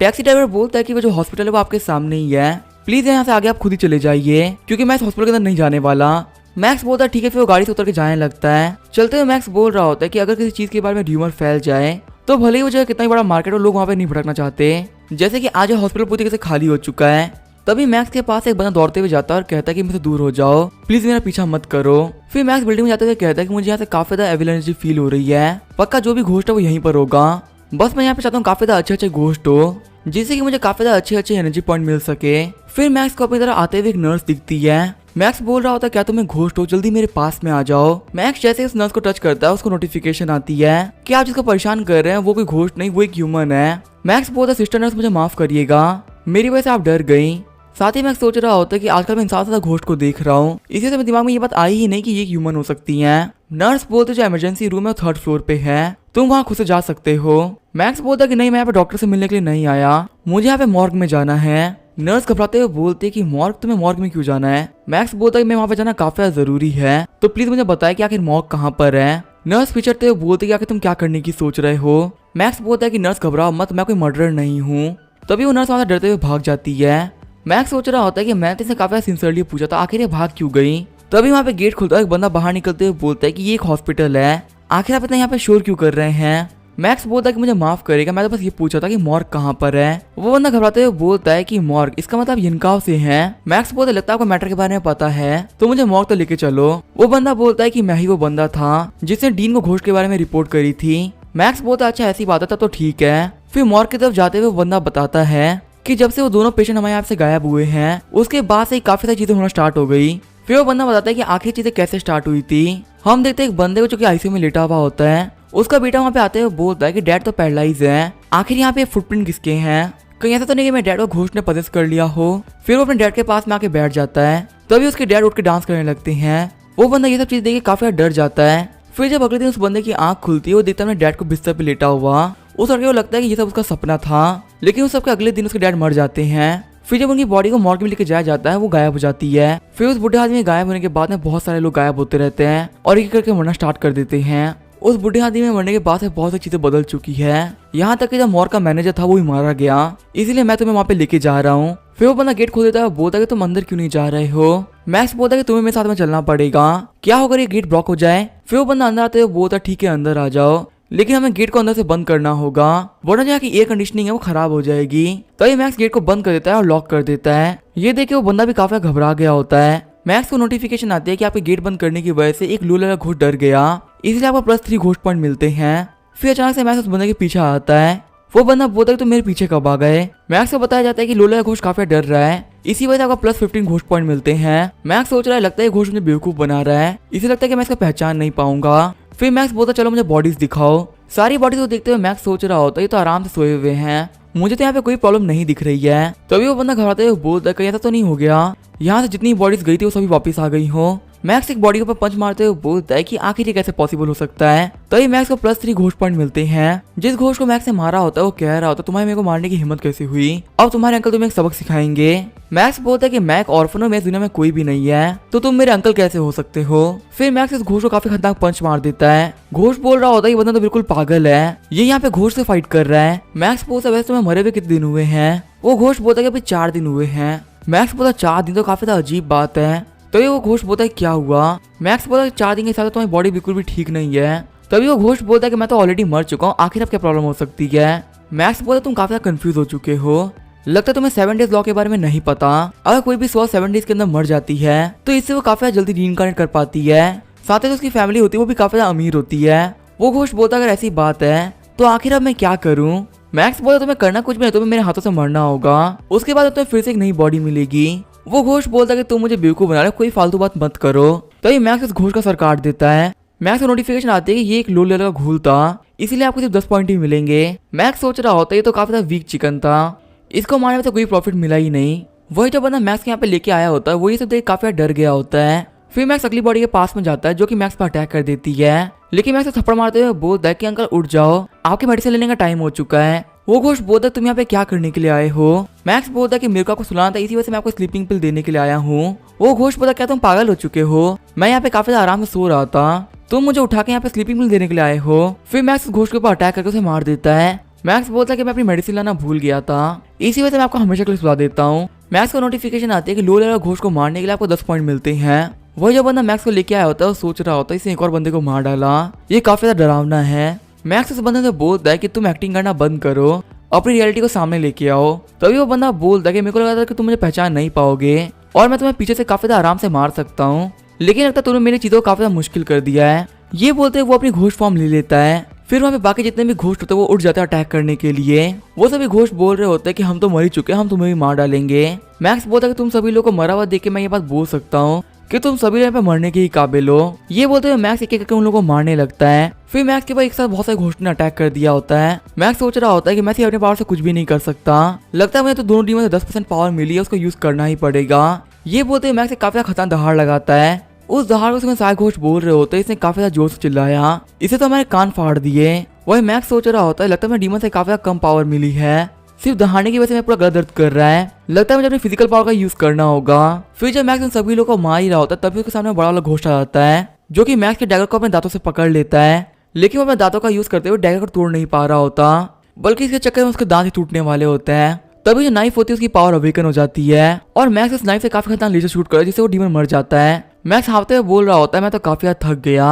टैक्सी ड्राइवर बोलता है कि वो जो हॉस्पिटल है वो आपके सामने ही है, प्लीज यहाँ से आगे आप खुद ही चले जाइए क्योंकि मैं इस हॉस्पिटल के अंदर नहीं जाने वाला। मैक्स बोलता है ठीक है, फिर वो गाड़ी से उतर के जाने लगता है। चलते हुए मैक्स बोल रहा होता है कि अगर किसी चीज के बारे में र्यूमर फैल जाए तो भले ही वो जगह कितना ही बड़ा मार्केट और लोग वहाँ पे नहीं भटकना चाहते, जैसे कि आज हॉस्पिटल पूरी तरह से खाली हो चुका है। तभी मैक्स के पास एक बंदा दौड़ते हुए जाता है और कहता है कि मुझसे दूर हो जाओ, प्लीज मेरा पीछा मत करो। फिर मैक्स बिल्डिंग में जाते हुए कहता है कि मुझे यहाँ से काफी ज्यादा एविल एनर्जी फील हो रही है, पक्का जो भी घोस्ट है वो यहीं पर होगा, बस मैं यहाँ पे चाहता हूँ काफी ज्यादा अच्छे घोस्ट हो जिससे कि मुझे काफी ज्यादा अच्छे एनर्जी पॉइंट मिल सके। फिर मैक्स को अपनी तरह आते हुए एक नर्स दिखती है। मैक्स बोल रहा होता है क्या तुम्हें घोस्ट हो, जल्दी मेरे पास में आ जाओ। मैक्स जैसे उस नर्स को टच करता है उसको नोटिफिकेशन आती है कि आप जिसको परेशान कर रहे हैं वो कोई घोस्ट नहीं, वो एक ह्यूमन है। मैक्स बोलता है सिस्टर नर्स मुझे माफ करिएगा, मेरी वजह से आप डर गई। साथ ही मैक्स सोच रहा होता है कि आजकल मैं इंसान से घोस्ट को देख रहा हूँ, इसी से मेरे दिमाग में ये बात आई ही नहीं कि ये ह्यूमन हो सकती है। नर्स बोलते जो इमरजेंसी रूम है 3rd फ्लोर पे है, तुम वहाँ खुद से जा सकते हो। मैक्स बोलता कि नहीं मैं यहाँ पे डॉक्टर से मिलने के लिए नहीं आया, मुझे यहाँ पे मॉर्ग में जाना है। नर्स घबराते हुए बोलती है कि मॉर्ग, तुम्हें मॉर्ग में क्यों जाना है। मैक्स बोलता है कि मैं वहाँ पे जाना काफी जरूरी है, तो प्लीज मुझे बताए कि आखिर मॉर्ग कहाँ पर है। नर्स पिछड़ते हुए बोलती है कि आखिर तुम क्या करने की सोच रहे हो। मैक्स बोलता है कि नर्स घबराओ मत, मैं कोई मर्डरर नहीं हूँ। तभी वो नर्स वहाँ से डरते हुए भाग जाती है। मैक्स सोच रहा होता है कि मैं तो इसे काफी सिंसियरली पूछा था आखिर ये भाग क्यों गई। तभी वहाँ पे गेट खुलता है, एक बंदा बाहर निकलते हुए बोलता है कि ये एक हॉस्पिटल है, आखिर आप इतना यहाँ पे शोर क्यों कर रहे हैं। मैक्स बोलता है कि मुझे माफ करेगा, मैं तो बस ये पूछा था कि मॉर्ग कहाँ पर है। वो बंदा घबराते हुए बोलता है कि मॉर्ग, इसका मतलब यिनकाओ से है। मैक्स बोलता लगता है आपको मैटर के बारे में पता है, तो मुझे मॉर्ग तो लेके चलो। वो बंदा बोलता है कि मैं ही वो बंदा था जिसने डीन को घोस्ट के बारे में रिपोर्ट करी थी। मैक्स बोलता अच्छा ऐसी बात है तो ठीक है। फिर मॉर्ग की तरफ जाते हुए वो बंदा बताता है कि जब से वो दोनों पेशेंट हमारे यहाँ से गायब हुए हैं उसके बाद से ही काफी सारी चीजें होना स्टार्ट हो गई। फिर वो बंदा बताता है कि आखिर चीजें कैसे स्टार्ट हुई थी। हम देखते हैं एक बंदे को जो कि आईसीयू में लेटा हुआ होता है, उसका बेटा वहाँ पे आते हुए बोलता है कि डैड तो पैरालाइज है, आखिर यहाँ पे फुटप्रिंट किसके हैं, कहीं ऐसा तो नहीं कि मेरे डैड को घोस्ट ने पजेस कर लिया हो। फिर वो अपने डैड के पास में आके बैठ जाता है, तभी उसके डैड उठ के डांस करने लगते हैं। वो बंदा ये सब चीज देख के काफी डर जाता है। फिर जब अगले दिन उस बंदे की आंख खुलती है, वो देखता है अपने डैड को बिस्तर पे लेटा हुआ। उस लड़के को लगता है कि ये सब उसका सपना था, लेकिन उस सबके अगले दिन उसके डैड मर जाते हैं। फिर जब उनकी बॉडी को मॉर्ग में लेके जाया जाता है वो गायब हो जाती है। फिर उस बुढ़े आदमी गायब होने के बाद में बहुत सारे लोग गायब होते रहते हैं और एक करके मरना स्टार्ट कर देते हैं। उस बुढ़े आदमी में मरने के बाद से बहुत सी चीजें बदल चुकी है, यहाँ तक कि जब मॉर्ग का मैनेजर था वो ही मारा गया, इसीलिए मैं तुम्हें वहाँ पे लेके जा रहा हूँ। फिर वो बंदा गेट खोल देता है, बोलता है कि तुम अंदर क्यों नहीं जा रहे हो। मैक्स बोलता है कि तुम्हें मेरे साथ में चलना पड़ेगा, क्या होगा ये गेट ब्लॉक हो जाए। फिर वो बंदा अंदर आते हुए बोलता है ठीक है अंदर आ जाओ, लेकिन हमें गेट को अंदर से बंद करना होगा, वरना जहाँ की एयर कंडीशनिंग है वो खराब हो जाएगी। तो ये मैक्स गेट को बंद कर देता है और लॉक कर देता है। ये देख के वो बंदा भी काफी घबरा गया होता है। मैक्स को नोटिफिकेशन आती है कि आपके गेट बंद करने की वजह से एक लूला घोस्ट डर गया, इसलिए आपको +3 घोस्ट पॉइंट मिलते हैं। फिर अचानक से मैक्स उस बंदे के पीछे आता है। वो बंदा बोलता है तो मेरे पीछे कब आ गए। मैक्स को बताया जाता है कि लोला घोस्ट काफी डर रहा है, इसी वजह से आपको +15 घोस्ट पॉइंट मिलते हैं। मैक्स सोच रहा है लगता है घोस्ट मुझे बेवकूफ बना रहा है, इसे लगता है कि मैं इसका पहचान नहीं पाऊंगा। फिर मैक्स बोलता चलो मुझे बॉडीज दिखाओ। सारी बॉडीज को देखते हुए मैक्स सोच रहा होता है ये तो आराम से सोए हुए हैं, मुझे तो यहाँ पे कोई प्रॉब्लम नहीं दिख रही है। तभी वो बंदा घबराते हुए बोलता है कहीं ऐसा तो नहीं हो गया यहाँ से जितनी बॉडीज गई थी वो सभी वापस आ गई हो। मैक्स एक बॉडी के ऊपर पंच मारते हुए बोलता है कि आखिर ये कैसे पॉसिबल हो सकता है। तभी मैक्स को +3 घोस्ट पॉइंट मिलते हैं। जिस घोस्ट को मैक्स ने मारा होता है वो कह रहा होता है तुम्हारे मेरे को मारने की हिम्मत कैसे हुई, अब तुम्हारे अंकल तुम्हें एक सबक सिखाएंगे। मैक्स बोलता है कि मैं एक ऑर्फन हूँ, मेरी दुनिया में कोई भी नहीं है, तो तुम मेरे अंकल कैसे हो सकते हो। फिर मैक्स इस घोस्ट को काफी खतरनाक पंच मार देता है। घोस्ट बोल रहा होता है ये बंदा तो बिल्कुल पागल है, ये यहाँ पे घोस्ट से फाइट कर रहा है। मैक्स बोलता है वैसे तुम्हें मरे हुए कितने दिन हुए हैं। वो घोस्ट बोलता है कि अभी 4 दिन हुए हैं। मैक्स बोलता 4 दिन तो काफी अजीब बात है। तभी वो घोस्ट बोलता है क्या हुआ। मैक्स बोलता है 4 दिन के हिसाब से तुम्हारी बॉडी बिल्कुल भी ठीक नहीं है। तभी वो घोस्ट बोलता है कि मैं तो ऑलरेडी मर चुका हूँ, आखिर अब क्या प्रॉब्लम हो सकती है। मैक्स बोलता है तुम काफी कंफ्यूज हो चुके हो, लगता है तुम्हें 7 डेज लॉ के बारे में नहीं पता। अगर कोई भी 7 डेज के अंदर मर जाती है तो इससे वो काफी जल्दी रीइंकार्नेट कर पाती है। साथ ही उसकी फैमिली होती है वो भी काफी अमीर होती है। वो घोस्ट बोलता है अगर ऐसी बात है तो आखिर अब मैं क्या करूँ। मैक्स बोलता तुम्हें करना कुछ भी नहीं, तुम्हें मेरे हाथों से मरना होगा, उसके बाद तुम्हें फिर से एक नई बॉडी मिलेगी। वो घोस्ट बोलता है कि तुम मुझे बेवकूफ बना रहे हो, कोई फालतू बात मत करो। तभी मैक्स इस घोस्ट का सर काट देता है। मैक्स को नोटिफिकेशन आती है कि ये एक लो लेवल का घोल था, इसीलिए आपको सिर्फ 10 पॉइंट ही मिलेंगे। मैक्स सोच रहा होता है ये तो काफी वीक चिकन था, इसको मारने में तो कोई प्रॉफिट मिला ही नहीं। वही जो बंदा मैक्स के यहाँ पे लेके आया होता है वो ये सब देख काफी डर गया होता है। फिर मैक्स अगली बॉडी के पास में जाता है जो कि मैक्स पर अटैक कर देती है, लेकिन मैक्स थप्पड़ मारते हुए बोलता है कि अंकल उठ जाओ, आपके मेडिसिन लेने का टाइम हो चुका है। वो घोस्ट बोलता है तुम यहाँ पे क्या करने के लिए आए हो। मैक्स बोलता है कि मेरे को आपको सुलाना था, इसी वजह से मैं आपको स्लीपिंग पिल देने के लिए आया हूँ। वो घोस्ट बोलता है क्या तुम पागल हो चुके हो, मैं यहाँ पे काफी आराम से सो रहा था, तुम मुझे उठा के यहाँ पे स्लीपिंग पिल देने के लिए आए हो। फिर मैक्स घोस्ट के ऊपर अटैक करके उसे मार देता है। मैक्स बोलता है कि मैं अपनी मेडिसिन लाना भूल गया था, इसी वजह से मैं आपको हमेशा के लिए सुला देता हूँ। मैक्स को नोटिफिकेशन आती है कि लो लेवल घोस्ट को मारने के लिए आपको 10 पॉइंट मिलते हैं। वही जो बंदा मैक्स को लेके आया होता है वो सोच रहा होता है इसे एक और बंदे को मार डाला, ये काफी ज्यादा डरावना है। मैक्स उस बंदे से बोलता है कि तुम एक्टिंग करना बंद करो, अपनी रियलिटी को सामने लेके आओ। तभी वो बंदा बोलता है कि मेरे को लगा था कि तुम मुझे पहचान नहीं पाओगे और मैं तुम्हें पीछे से काफी ज्यादा आराम से मार सकता हूँ, लेकिन लगता तुमने मेरी चीजों को काफी ज्यादा मुश्किल कर दिया है। ये बोलते वो अपनी घोस्ट फॉर्म ले लेता है। फिर वहाँ पे बाकी जितने भी घोस्ट होते हैं वो उठ जाते हैं अटैक करने के लिए। वो सभी घोस्ट बोल रहे होते हैं कि हम तो मर ही चुके हैं, हम तुम्हें भी मार डालेंगे। मैक्स बोलता है कि तुम सभी लोगों को मरा हुआ देख के मैं ये बात बोल सकता हूँ कि तुम सभी लोग पे मरने के ही काबिल हो। ये बोलते हुए मैक्स एक एक करके उन लोगों को मारने लगता है। फिर मैक्स के पास एक साथ बहुत सारे घोस्ट ने अटैक कर दिया होता है। मैक्स सोच रहा होता है कि मैं अपने पावर से कुछ भी नहीं कर सकता, लगता है मुझे तो दोनों टीमों से 10% पावर मिली है, उसको यूज करना ही पड़ेगा। ये बोलते हुए मैक्स काफी खतरनाक दहाड़ लगाता है। उस दहाड़ को सारे घोस्ट बोल रहे होते हैं, इसने काफी ज्यादा जोर से चिल्लाया, इसे तो हमारे कान फाड़ दिए। वही मैक्स सोच रहा होता है लगता है मैं डीमन से काफी ज्यादा कम पावर मिली है, सिर्फ दहाड़ने की वजह से मैं पूरा गला दर्द कर रहा है, लगता है मुझे अपनी फिजिकल पावर का यूज करना होगा। फिर जब मैक्स उन सभी लोगों को मार ही रहा होता है तभी उसके सामने बड़ा वाला घोस्ट आ जाता है जो कि मैक्स के डैगर को अपने दांतों से पकड़ लेता है, लेकिन वो अपने दांतों का यूज करते हुए डैगर को तोड़ नहीं पा रहा होता, बल्कि इसके चक्कर में उसके दांत ही टूटने वाले होते हैं। तभी जो नाइफ होती है उसकी पावर अवेकन हो जाती है और मैक्स उस नाइफ से काफी खतरनाक लेजर शूट करे जिससे वो डीमन मर जाता है। मैक्स हाफते हुए बोल रहा होता है मैं तो काफी थक गया।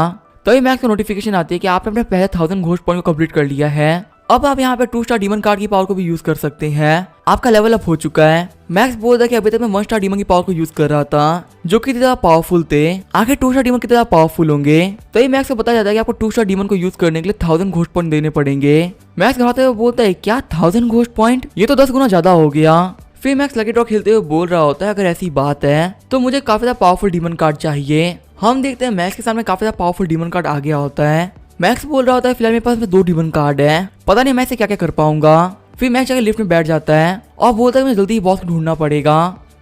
तभी मैक्स को नोटिफिकेशन आती है कि आपने अपने पहले 1000 घोस्ट पॉइंट को कंप्लीट कर लिया है अब आप यहाँ पे 2 स्टार डीमन कार्ड की पावर को भी यूज कर सकते हैं। आपका लेवल अप हो चुका है। मैक्स बोल रहा है कि अभी तक मैं 1 स्टार डीमन की पावर को यूज कर रहा था जो कि ज्यादा पावरफुल थे। आखिर 2 स्टार डीमन कितना पावरफुल होंगे। तो ये मैक्स को बताया जाता है कि आपको 2 स्टार डीमन को यूज करने के लिए 1000 घोस्ट पॉइंट देने पड़ेंगे। मैक्स घबराते हुए बोलता है क्या 1000 घोस्ट पॉइंट, ये तो 10 गुना ज्यादा हो गया। फिर मैक्स लकी ड्रॉ खेलते हुए बोल रहा होता है अगर ऐसी बात है तो मुझे काफी ज्यादा पावरफुल डीमन कार्ड चाहिए। हम देखते हैं मैक्स के सामने काफी ज्यादा पावरफुल डीमन कार्ड आ गया होता है। मैक्स बोल रहा होता है फिलहाल मेरे पास 2 डीमन कार्ड है, पता नहीं मैं इसे क्या क्या कर पाऊंगा। फिर मैक्स जाकर लिफ्ट में बैठ जाता है और बोलता है मुझे जल्दी बॉस को ढूंढना पड़ेगा।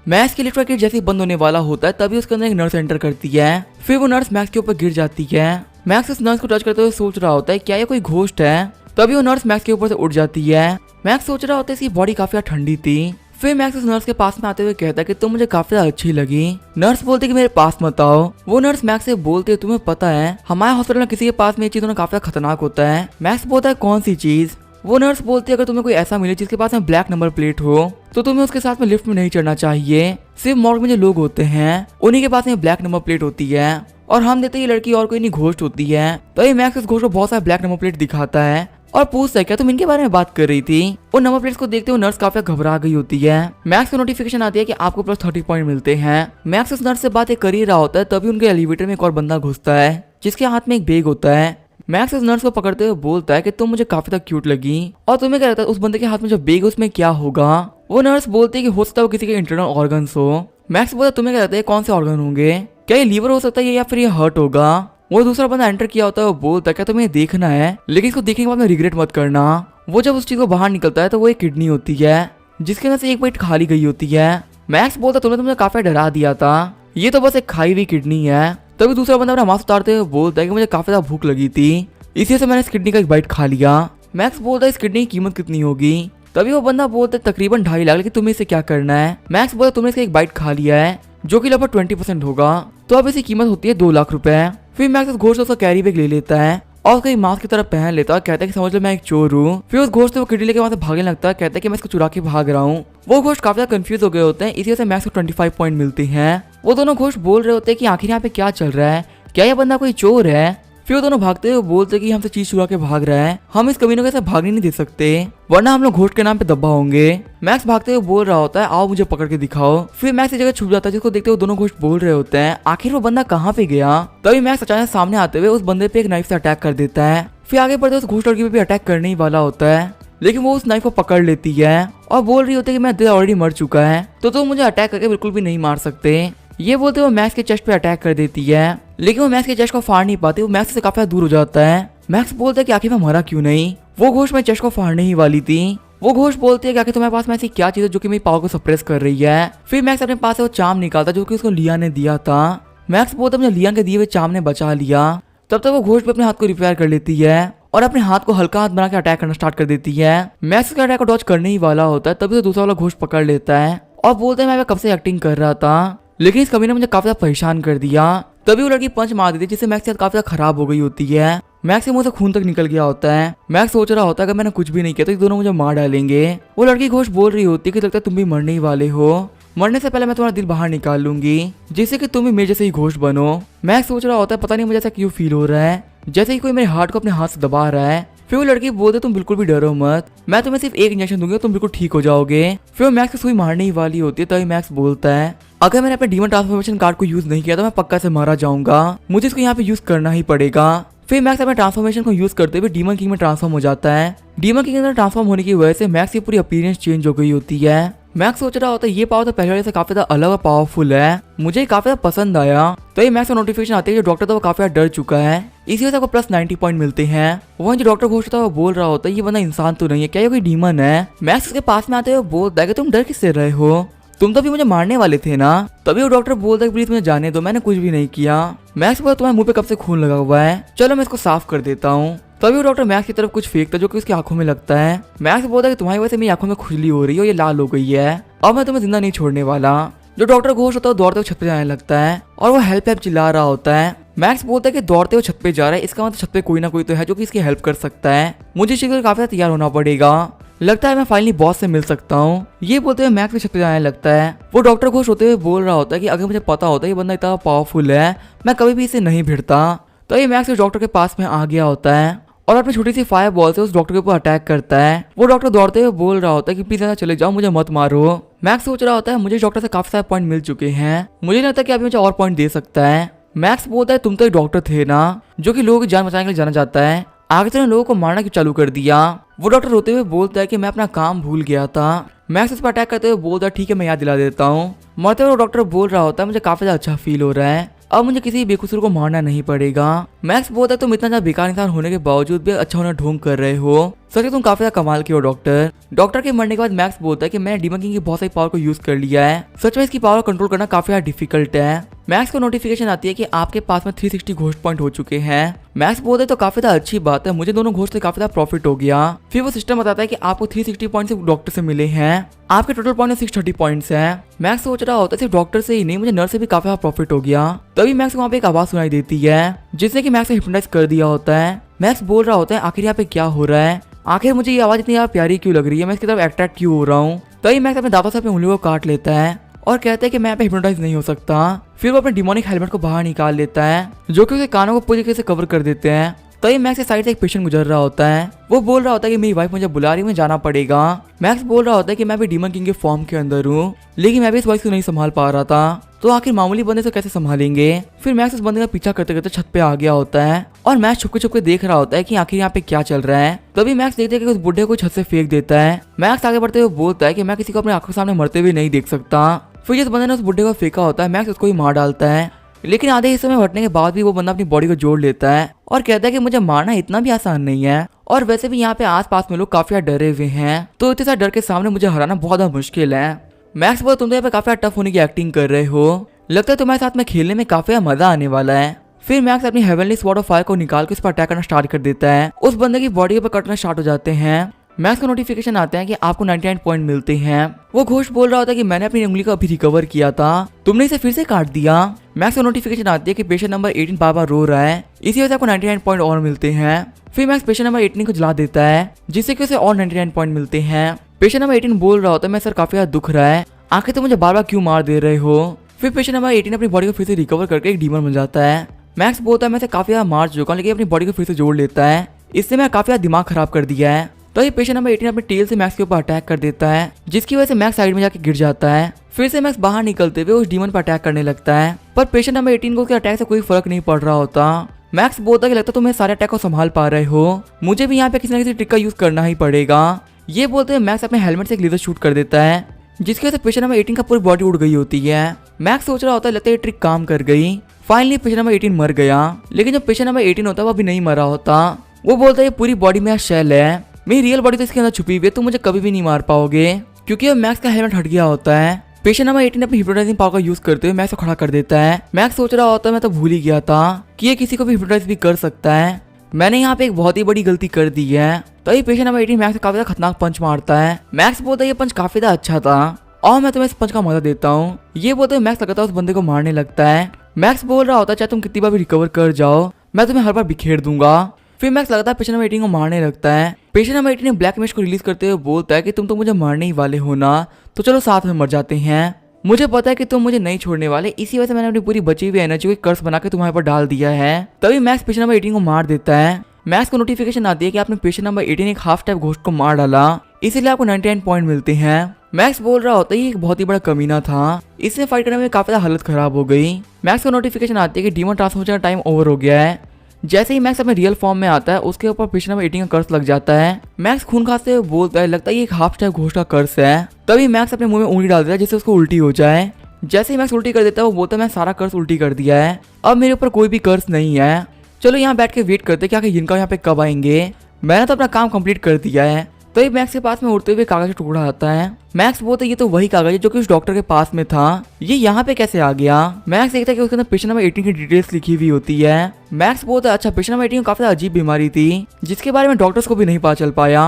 मैक्स की लिफ्ट का गेट जैसे ही बंद होने वाला होता है तभी उसके अंदर एक नर्स एंटर करती है। फिर वो नर्स मैक्स के ऊपर गिर जाती है। मैक्स उस नर्स को टच करते हुए सोच रहा होता है क्या ये कोई घोस्ट है। तभी वो नर्स मैक्स के ऊपर से उठ जाती है। मैक्स सोच रहा होता है इसकी बॉडी काफी ठंडी थी। फिर मैक्स उस नर्स के पास में आते हुए कहता है कि तुम मुझे काफी अच्छी लगी। नर्स बोलती कि मेरे पास मत आओ। वो नर्स मैक्स से बोलती है तुम्हें पता है हमारे हॉस्पिटल में किसी के पास में ये चीज होना काफी खतरनाक होता है। मैक्स बोलता है कौन सी चीज। वो नर्स बोलती है अगर तुम्हें कोई ऐसा मिले जिसके पास में ब्लैक नंबर प्लेट हो तो तुम्हें उसके साथ में लिफ्ट में नहीं चढ़ना चाहिए। सिर्फ मॉर्ग में जो लोग होते हैं उन्हीं के पास में ब्लैक नंबर प्लेट होती है और हम देते ये लड़की और कोई नहीं घोस्ट होती है। तो ये मैक्स उस घोस्ट को बहुत सारा ब्लैक नंबर प्लेट दिखाता है और पूछता है क्या तुम इनके बारे में बात कर रही थी। वो नंबर प्लेट्स को देखते हुए नर्स काफी घबरा गई होती है। मैक्स को नोटिफिकेशन आती है कि आपको प्लस 30 पॉइंट मिलते हैं। मैक्स उस नर्स से बातें कर ही रहा होता है तभी उनके एलिवेटर में एक और बंदा घुसता है जिसके हाथ में एक बैग होता है। मैक्स उस नर्स को पकड़ते हुए बोलता है कि तुम मुझे काफी तक क्यूट लगी और तुम्हें क्या लगता है उस बंदे के हाथ में जो बैग उसमें क्या होगा। वो नर्स बोलती है कि हो सकता है वो किसी के इंटरनल ऑर्गन्स हो। मैक्स बोलता है तुम्हें क्या लगता है कौन से ऑर्गन होंगे, क्या ये लीवर हो सकता है या फिर ये हार्ट होगा। वो दूसरा बंदा एंटर किया होता है। वो बोलता है क्या तुम्हें देखना है लेकिन इसको देखने के बाद में रिग्रेट मत करना। वो जब उस चीज को बाहर निकलता है तो वो एक किडनी होती है जिसके अंदर से एक बाइट खाली गई होती है। मैक्स बोलता है तुमने तो मुझे काफी डरा दिया था, ये तो बस एक खाई हुई किडनी है। तभी दूसरा बंदा अपना मास्क उतारते हुए बोलता है कि मुझे काफी ज्यादा भूख लगी थी इसी से मैंने इस किडनी का एक बाइट खा लिया। मैक्स बोलता है इस किडनी की कीमत कितनी होगी। तभी वो बंदा बोलता है तकरीबन 2.5 लाख, लेकिन तुम्हें इसे क्या करना है। मैक्स बोलता है तुमने इसका एक बाइट खा लिया है जो कि लगभग 20% होगा तो अब इसकी कीमत होती है 2 लाख रुपए। फिर मैक्स उस घोस्ट से उसका कैरी बैग ले लेता है और उसका मास्क की तरफ पहन लेता है। कहता है कि समझ लो मैं एक चोर हूँ। फिर उस घोस्ट से वो किडनी लेके वहां से भागने लगता है। कहता है कि मैं इसको चुरा के भाग रहा हूँ। वो घोस्ट काफी कंफ्यूज हो गए होते हैं, इसी वजह से मैक्स को 25 पॉइंट मिलते हैं। वो दोनों घोस्ट बोल रहे होते हैं कि आखिर यहाँ पे क्या चल रहा है, क्या यह बंदा कोई चोर है। फिर वो दोनों भागते हुए बोलते कि हमसे चीज चुरा के भाग रहा है, हम इस कमीनों के साथ भागने नहीं दे सकते वरना हम लोग घोस्ट के नाम पे दबा होंगे। मैक्स भागते हुए बोल रहा होता है आओ मुझे पकड़ के दिखाओ। फिर मैक्स इस जगह छुप जाता है जिसको देखते हुए दोनों घोस्ट बोल रहे होते हैं आखिर वो बंदा कहाँ पे गया। तभी मैक्स अचानक सामने आते हुए उस बंदे पे एक नाइफ से अटैक कर देता है। फिर आगे बढ़ते उस घोस्ट लड़की पे भी अटैक करने ही वाला होता है लेकिन वो उस नाइफ को पकड़ लेती है और बोल रही होती है कि मैं ऑलरेडी मर चुका है तो तुम मुझे अटैक करके बिल्कुल भी नहीं मार सकते। ये बोलते हुए मैक्स के चेस्ट पे अटैक कर देती है लेकिन वो मैक्स के चेस्ट को फाड़ नहीं पाती। वो मैक्स से काफी दूर हो जाता है। मैक्स बोलता है कि आखिर मैं मरा क्यों नहीं। वो घोस्ट मैं चेस्ट को फाड़ने ही वाली थी। वो घोस्ट बोलती है कि आखिर तुम्हारे पास में ऐसी क्या चीज है जो कि मेरी पावर को सप्रेस कर रही है। फिर मैक्स अपने पास से वो चाम निकालता जो कि उसको लिया ने दिया था। मैक्स बोलता है मुझे लिया के दिए हुए चाम ने बचा लिया। तब तक वो घोस्ट पे अपने हाथ को रिपेयर कर लेती है और अपने हाथ को हल्का हाथ बना के अटैक करना स्टार्ट कर देती है। मैक्स के अटैक को डॉज करने ही वाला होता है तभी तो दूसरा वाला घोस्ट पकड़ लेता है और बोलता है मैं कब से एक्टिंग कर रहा था लेकिन इस कमी ने मुझे काफी ज्यादा परेशान कर दिया। तभी वो लड़की पंच मार देती है जिससे मैक्स की काफी ज्यादा खराब हो गई होती है। मैक्स के मुंह से खून तक निकल गया होता है। मैक्स सोच रहा होता है कि मैंने कुछ भी नहीं किया तो ये दोनों मुझे मार डालेंगे। वो लड़की घोस्ट बोल रही होती है कि लगता है तुम भी मरने ही वाले हो, मरने से पहले मैं तुम्हारा दिल बाहर निकाल लूंगी जिससे कि तुम भी मेरे जैसे ही घोस्ट बनो। मैक्स सोच रहा होता है पता नहीं मुझे ऐसा क्यों फील हो रहा है जैसे कि कोई मेरे हार्ट को अपने हाथ से दबा रहा है। फिर वो लड़की बोलते तुम बिल्कुल भी डरो मत, मैं तुम्हें सिर्फ एक इंजेक्शन दूंगी तुम बिल्कुल ठीक हो जाओगे। फिर वो मैक्स को सुई मारने ही वाली होती है तभी मैक्स बोलता है अगर मैंने अपने डीमन ट्रांसफॉर्मेशन कार्ड को यूज नहीं किया तो मैं पक्का से मारा जाऊंगा, मुझे इसको यहाँ पे यूज करना ही पड़ेगा। फिर मैक्स अपने ट्रांसफॉर्मेशन को यूज करते हुए डीमन किंग में ट्रांसफॉर्म हो जाता है। डीमन किंग के अंदर ट्रांसफॉर्म होने की वजह से मैक्स की पूरी अपीयरेंस चेंज हो गई होती है। मैक्स सोच रहा होता है ये पावर तो पहले वाले से काफी ज्यादा अलग और पावरफुल है, मुझे काफी ज्यादा पसंद आया। तो ये मैक्स का नोटिफिकेशन आती है जो डॉक्टर था वो काफी ज्यादा डर चुका है, इसी वजह से आपको प्लस 90 पॉइंट मिलते हैं। वहीं जो डॉक्टर घोष था वो बोल रहा होता है ये बंदा इंसान तो नहीं है, क्या ये कोई डीमन है। मैक्स उसके पास में आते हुए बोलता है कि तुम डर किससे रहे हो, तुम तो भी मुझे मारने वाले थे ना। तभी वो डॉक्टर बोलता है प्लीज मुझे जाने दो, मैंने कुछ भी नहीं किया। मैक्स बोलता तुम्हारे मुंह पे कब से खून लगा हुआ है, चलो मैं इसको साफ कर देता हूँ। तभी वो डॉक्टर मैक्स की तरफ कुछ फेंकता जो कि उसकी आंखों में लगता है। मैक्स बोलता है कि तुम्हारी वजह से मेरी आंखों में खुजली हो रही है और ये लाल हो गई है, अब मैं तुम्हें जिंदा नहीं छोड़ने वाला। जो डॉक्टर घोष होता है दौड़ते हुए छत पे जाने लगता है और वो हेल्प चिल्ला रहा होता है। मैक्स बोलता है कि दौड़ते हुए छत पे जा रहा है, इसका मतलब छत पे कोई ना कोई तो है जो कि इसकी हेल्प कर सकता है, मुझे शीघ्र काफी तैयार होना पड़ेगा, लगता है मैं फाइनली बॉस से मिल सकता हूँ। ये बोलते हुए मैक्स भी छत पे जाने लगता है। वो डॉक्टर घोष होते हुए बोल रहा होता है कि अगर मुझे पता होता ये बंदा इतना पावरफुल है मैं कभी भी इसे नहीं भिड़ता। तो ये मैक्स डॉक्टर के पास में आ गया होता है और अपनी छोटी सी फायर बॉल से उस डॉक्टर के ऊपर अटैक करता है। वो डॉक्टर दौड़ते हुए बोल रहा होता है कि प्लीज यहाँ चले जाओ, मुझे मत मारो। मैक्स सोच रहा होता है मुझे डॉक्टर से काफी सारे पॉइंट मिल चुके हैं, मुझे नहीं लगता कि अभी मुझे और पॉइंट दे सकता है। मैक्स बोलता है तुम तो एक डॉक्टर थे ना जो कि लोगों की जान बचाने के लिए जाना जाता है, आगे तुमने लोगों को मारना क्यों चालू कर दिया। वो डॉक्टर रोते हुए बोलता है कि मैं अपना काम भूल गया था। मैक्स उस पर अटैक करते हुए बोलता है ठीक है मैं याद दिला देता हूँ। मरते हुए डॉक्टर बोल रहा होता है मुझे काफी ज्यादा अच्छा फील हो रहा है, अब मुझे किसी बेकसूर को मारना नहीं पड़ेगा। मैक्स बोलता है तुम इतना ज्यादा बेकार इंसान होने के बावजूद भी अच्छा होना ढोंग कर रहे हो, सच में तुम काफी ज्यादा कमाल के हो डॉक्टर। डॉक्टर के मरने के बाद मैक्स बोलता है कि मैंने डीमन किंग की बहुत सारी पावर को यूज कर लिया है, सच में इसकी पावर को कंट्रोल करना काफी ज्यादा डिफिकल्ट है। मैक्स को नोटिफिकेशन आती है कि आपके पास में 360 घोस्ट पॉइंट हो चुके हैं। मैक्स बोलते तो काफी ज्यादा अच्छी बात है, मुझे दोनों घोस्ट से काफी ज्यादा प्रॉफिट हो गया। फिर वो सिस्टम बताता है कि आपको 360 पॉइंट सिर्फ डॉक्टर से मिले हैं, आपके टोटल पॉइंट 630 पॉइंट्स हैं। मैक्स सोच रहा होता है सिर्फ डॉक्टर से ही नहीं मुझे नर्स से भी काफी ज्यादा प्रॉफिट हो गया। तभी मैक्स को वहाँ पे एक आवाज सुनाई देती है जिसने कि मैक्स को हिप्नोटाइज कर दिया होता है। मैक्स बोल रहा होता है आखिर यहाँ पे क्या हो रहा है, आखिर मुझे ये आवाज इतनी ज्यादा प्यारी क्यों लग रही है, मैं इसकी तरफ अट्रैक्ट क्यों हो रहा हूँ। तभी मैक्स अपने दांतों से अपनी उंगलियों को काट लेता है और कहता है कि मैं यहाँ पे हिप्नोटाइज नहीं हो सकता। फिर वो अपने डिमोनिक हेलमेट को बाहर निकाल लेता है जो कि उसके कानों को पूरी तरीके से कवर कर देते हैं। तभी मैक्स के साइड से एक पेशेंट गुजर रहा होता है, वो बोल रहा होता है कि मेरी वाइफ मुझे बुला रही है, मुझे जाना पड़ेगा। मैक्स बोल रहा होता है कि मैं भी डीमन किंग के फॉर्म के अंदर हूँ, लेकिन मैं भी इस वॉइस को नहीं संभाल पा रहा था, तो आखिर मामूली बंदे से कैसे संभालेंगे। फिर मैक्स उस बंदे का पीछा करते करते छत पे आ गया होता है और मैक्स छुपके छुपके देख रहा होता है कि आखिर यहाँ पे क्या चल रहा है। तभी मैक्स देखते कि उस बुढ़े को छत से फेंक देता है। मैक्स आगे बढ़ते हुए बोलता है कि मैं किसी को अपने आंखों के सामने मरते हुए नहीं देख सकता। फिर जिस बंदे ने उस बुढ़े को फेंका होता है मैक्स उसको ही मार डालता है, लेकिन आधे हिस्से में हटने के बाद भी वो बंदा अपनी बॉडी को जोड़ लेता है और कहता है कि मुझे मारना इतना भी आसान नहीं है, और वैसे भी यहाँ पे आसपास में लोग काफी डरे हुए हैं, तो इतने सारे डर के सामने मुझे हराना बहुत ज्यादा मुश्किल है। मैक्स बोल तुम तो यहाँ पे काफी टफ होने की एक्टिंग कर रहे हो, लगता है तुम्हारे साथ में खेलने में काफी मजा आने वाला है। फिर मैक्स अपनी हेवनली स्वॉर्ड ऑफ फायर को निकाल के उस पर अटैक करना स्टार्ट कर देता है, उस बंदे की बॉडी पर कटना स्टार्ट हो जाते हैं। मैक्स को नोटिफिकेशन आते हैं कि आपको 99 पॉइंट मिलते हैं। वो घोस्ट बोल रहा होता है कि मैंने अपनी उंगली को अभी रिकवर किया था, तुमने इसे फिर से काट दिया। मैक्स को नोटिफिकेशन आती है कि पेशेंट नंबर 18 बार बार रो रहा है, इसी वजह से आपको 99 पॉइंट और मिलते हैं। फिर मैक्स पेशेंट नंबर 18 को जला देता है जिससे कि उसे और 99 पॉइंट मिलते हैं। पेशेंट नंबर 18 बोल रहा होता है मैं सर काफी ज्यादा दुख रहा है, आखिर तो मुझे बार बार क्यों मार दे रहे हो। फिर पेशेंट नंबर 18 अपनी बॉडी को फिर से रिकवर करके एक डीमन बन जाता है। मैक्स बोलता है मैं काफी ज्यादा मार चुका हूँ, लेकिन अपनी बॉडी को फिर से जोड़ लेता है, इससे मैं काफी ज्यादा दिमाग खराब कर दिया है। तो ये पेशेंट नंबर 18 अपने टेल से मैक्स के ऊपर अटैक कर देता है, जिसकी वजह से मैक्स साइड में जाके गिर जाता है। फिर से मैक्स बाहर निकलते हुए उस डीमन पर अटैक करने लगता है, पर पेशेंट नंबर 18 को उसके अटैक से कोई फर्क नहीं पड़ रहा होता। मैक्स बोलता है कि लगता तुम मेरे सारे अटैक को संभाल पा रहे हो, मुझे भी यहाँ पे किसी न किसी ट्रिक का यूज करना ही पड़ेगा। ये बोलते हुए मैक्स अपने हेलमेट से एक लेजर शूट कर देता है, जिसकी वजह से पेशेंट नंबर 18 का पूरी बॉडी उड़ गई होती है। मैक्स सोच रहा होता है लगता है ये ट्रिक काम कर गई, फाइनली पेशेंट नंबर 18 मर गया। लेकिन जो पेशेंट नंबर 18 होता है वो अभी नहीं मरा होता, वो बोलता है ये पूरी बॉडी में शेल है, मेरी रियल बॉडी तो इसके अंदर छुपी हुई है, तुम मुझे कभी भी नहीं मार पाओगे, क्योंकि अब मैक्स का हेलमेट हट गया होता है। पेशेंट नंबर 18 अपनी हिप्नोटाइजिंग पावर का यूज करते हुए मैक्स को खड़ा कर देता है। मैक्स सोच रहा होता है मैं तो भूल ही गया था कि ये किसी को भी हिप्नोटाइज भी कर सकता है, मैंने यहाँ पे एक बहुत ही बड़ी गलती कर दी है। तो ये पेशेंट नंबर 18 मैक्स को काफी ज्यादा खतरनाक पंच मारता है। मैक्स बोलता है ये पंच काफी ज्यादा अच्छा था और मैं तुम्हें इस पंच का मजा देता हूँ। ये बोलते हुए मैक्स लगातार उस बंदे को मारने लगता है। मैक्स बोल रहा होता है चाहे तुम कितनी बार भी रिकवर कर जाओ, मैं तुम्हें हर बार बिखेर दूंगा। फिर मैक्स लगातार पेशेंट नंबर 18 को मारने लगता है। पेशेंट नंबर 18 ने ब्लैक इमेज को रिलीज करते हुए बोलता है कि तुम तो मुझे मारने ही वाले हो ना, तो चलो साथ में मर जाते हैं, मुझे पता है कि तुम मुझे नहीं छोड़ने वाले, इसी वजह से मैंने अपनी पूरी बची हुई एनर्जी को कर्स बना के तुम्हारे पर डाल दिया है। तभी मैक्स पेशेंट नंबर 18 को मार देता है। मैक्स को नोटिफिकेशन आती है कि आपने पेशेंट नंबर 18 एक हाफ टाइप घोस्ट को मार डाला, इसीलिए आपको 99 पॉइंट मिलते हैं। मैक्स बोल रहा होता है ये एक बहुत ही बड़ा कमीना था, इससे फाइट करने में काफी हालत खराब हो गई। मैक्स को नोटिफिकेशन आती है कि डीमन ट्रांसफॉर्मेशन का टाइम ओवर हो गया है। जैसे ही मैक्स अपने रियल फॉर्म में आता है उसके ऊपर पेशेंट नंबर 18 का कर्स लग जाता है। मैक्स खून खाते हुए बोलता है लगता है ये एक हाफ टाइप घोस्ट का कर्स है। तभी मैक्स अपने मुंह में उंगली डाल देता है जिससे उसको उल्टी हो जाए। जैसे ही मैक्स उल्टी कर देता है वो बोलता है मैं सारा कर्स उल्टी कर दिया है, अब मेरे ऊपर कोई भी कर्स नहीं है, चलो यहाँ बैठ के वेट करते क्या कि इनका यहाँ पे कब आएंगे, मैंने तो अपना काम कंप्लीट कर दिया है। तो ये मैक्स के पास में उड़ते हुए कागज का टुकड़ा आता है। मैक्स बोलता है ये तो वही कागज है जो कि उस डॉक्टर के पास में था, ये यहाँ पे कैसे आ गया। मैक्स देखता है कि उसके अंदर पेशेंट नंबर 18 की डिटेल्स लिखी हुई होती है। मैक्स बोलता है अच्छा पेशेंट नंबर 18 को काफी अजीब बीमारी थी जिसके बारे में डॉक्टर्स को भी नहीं पता चल पाया।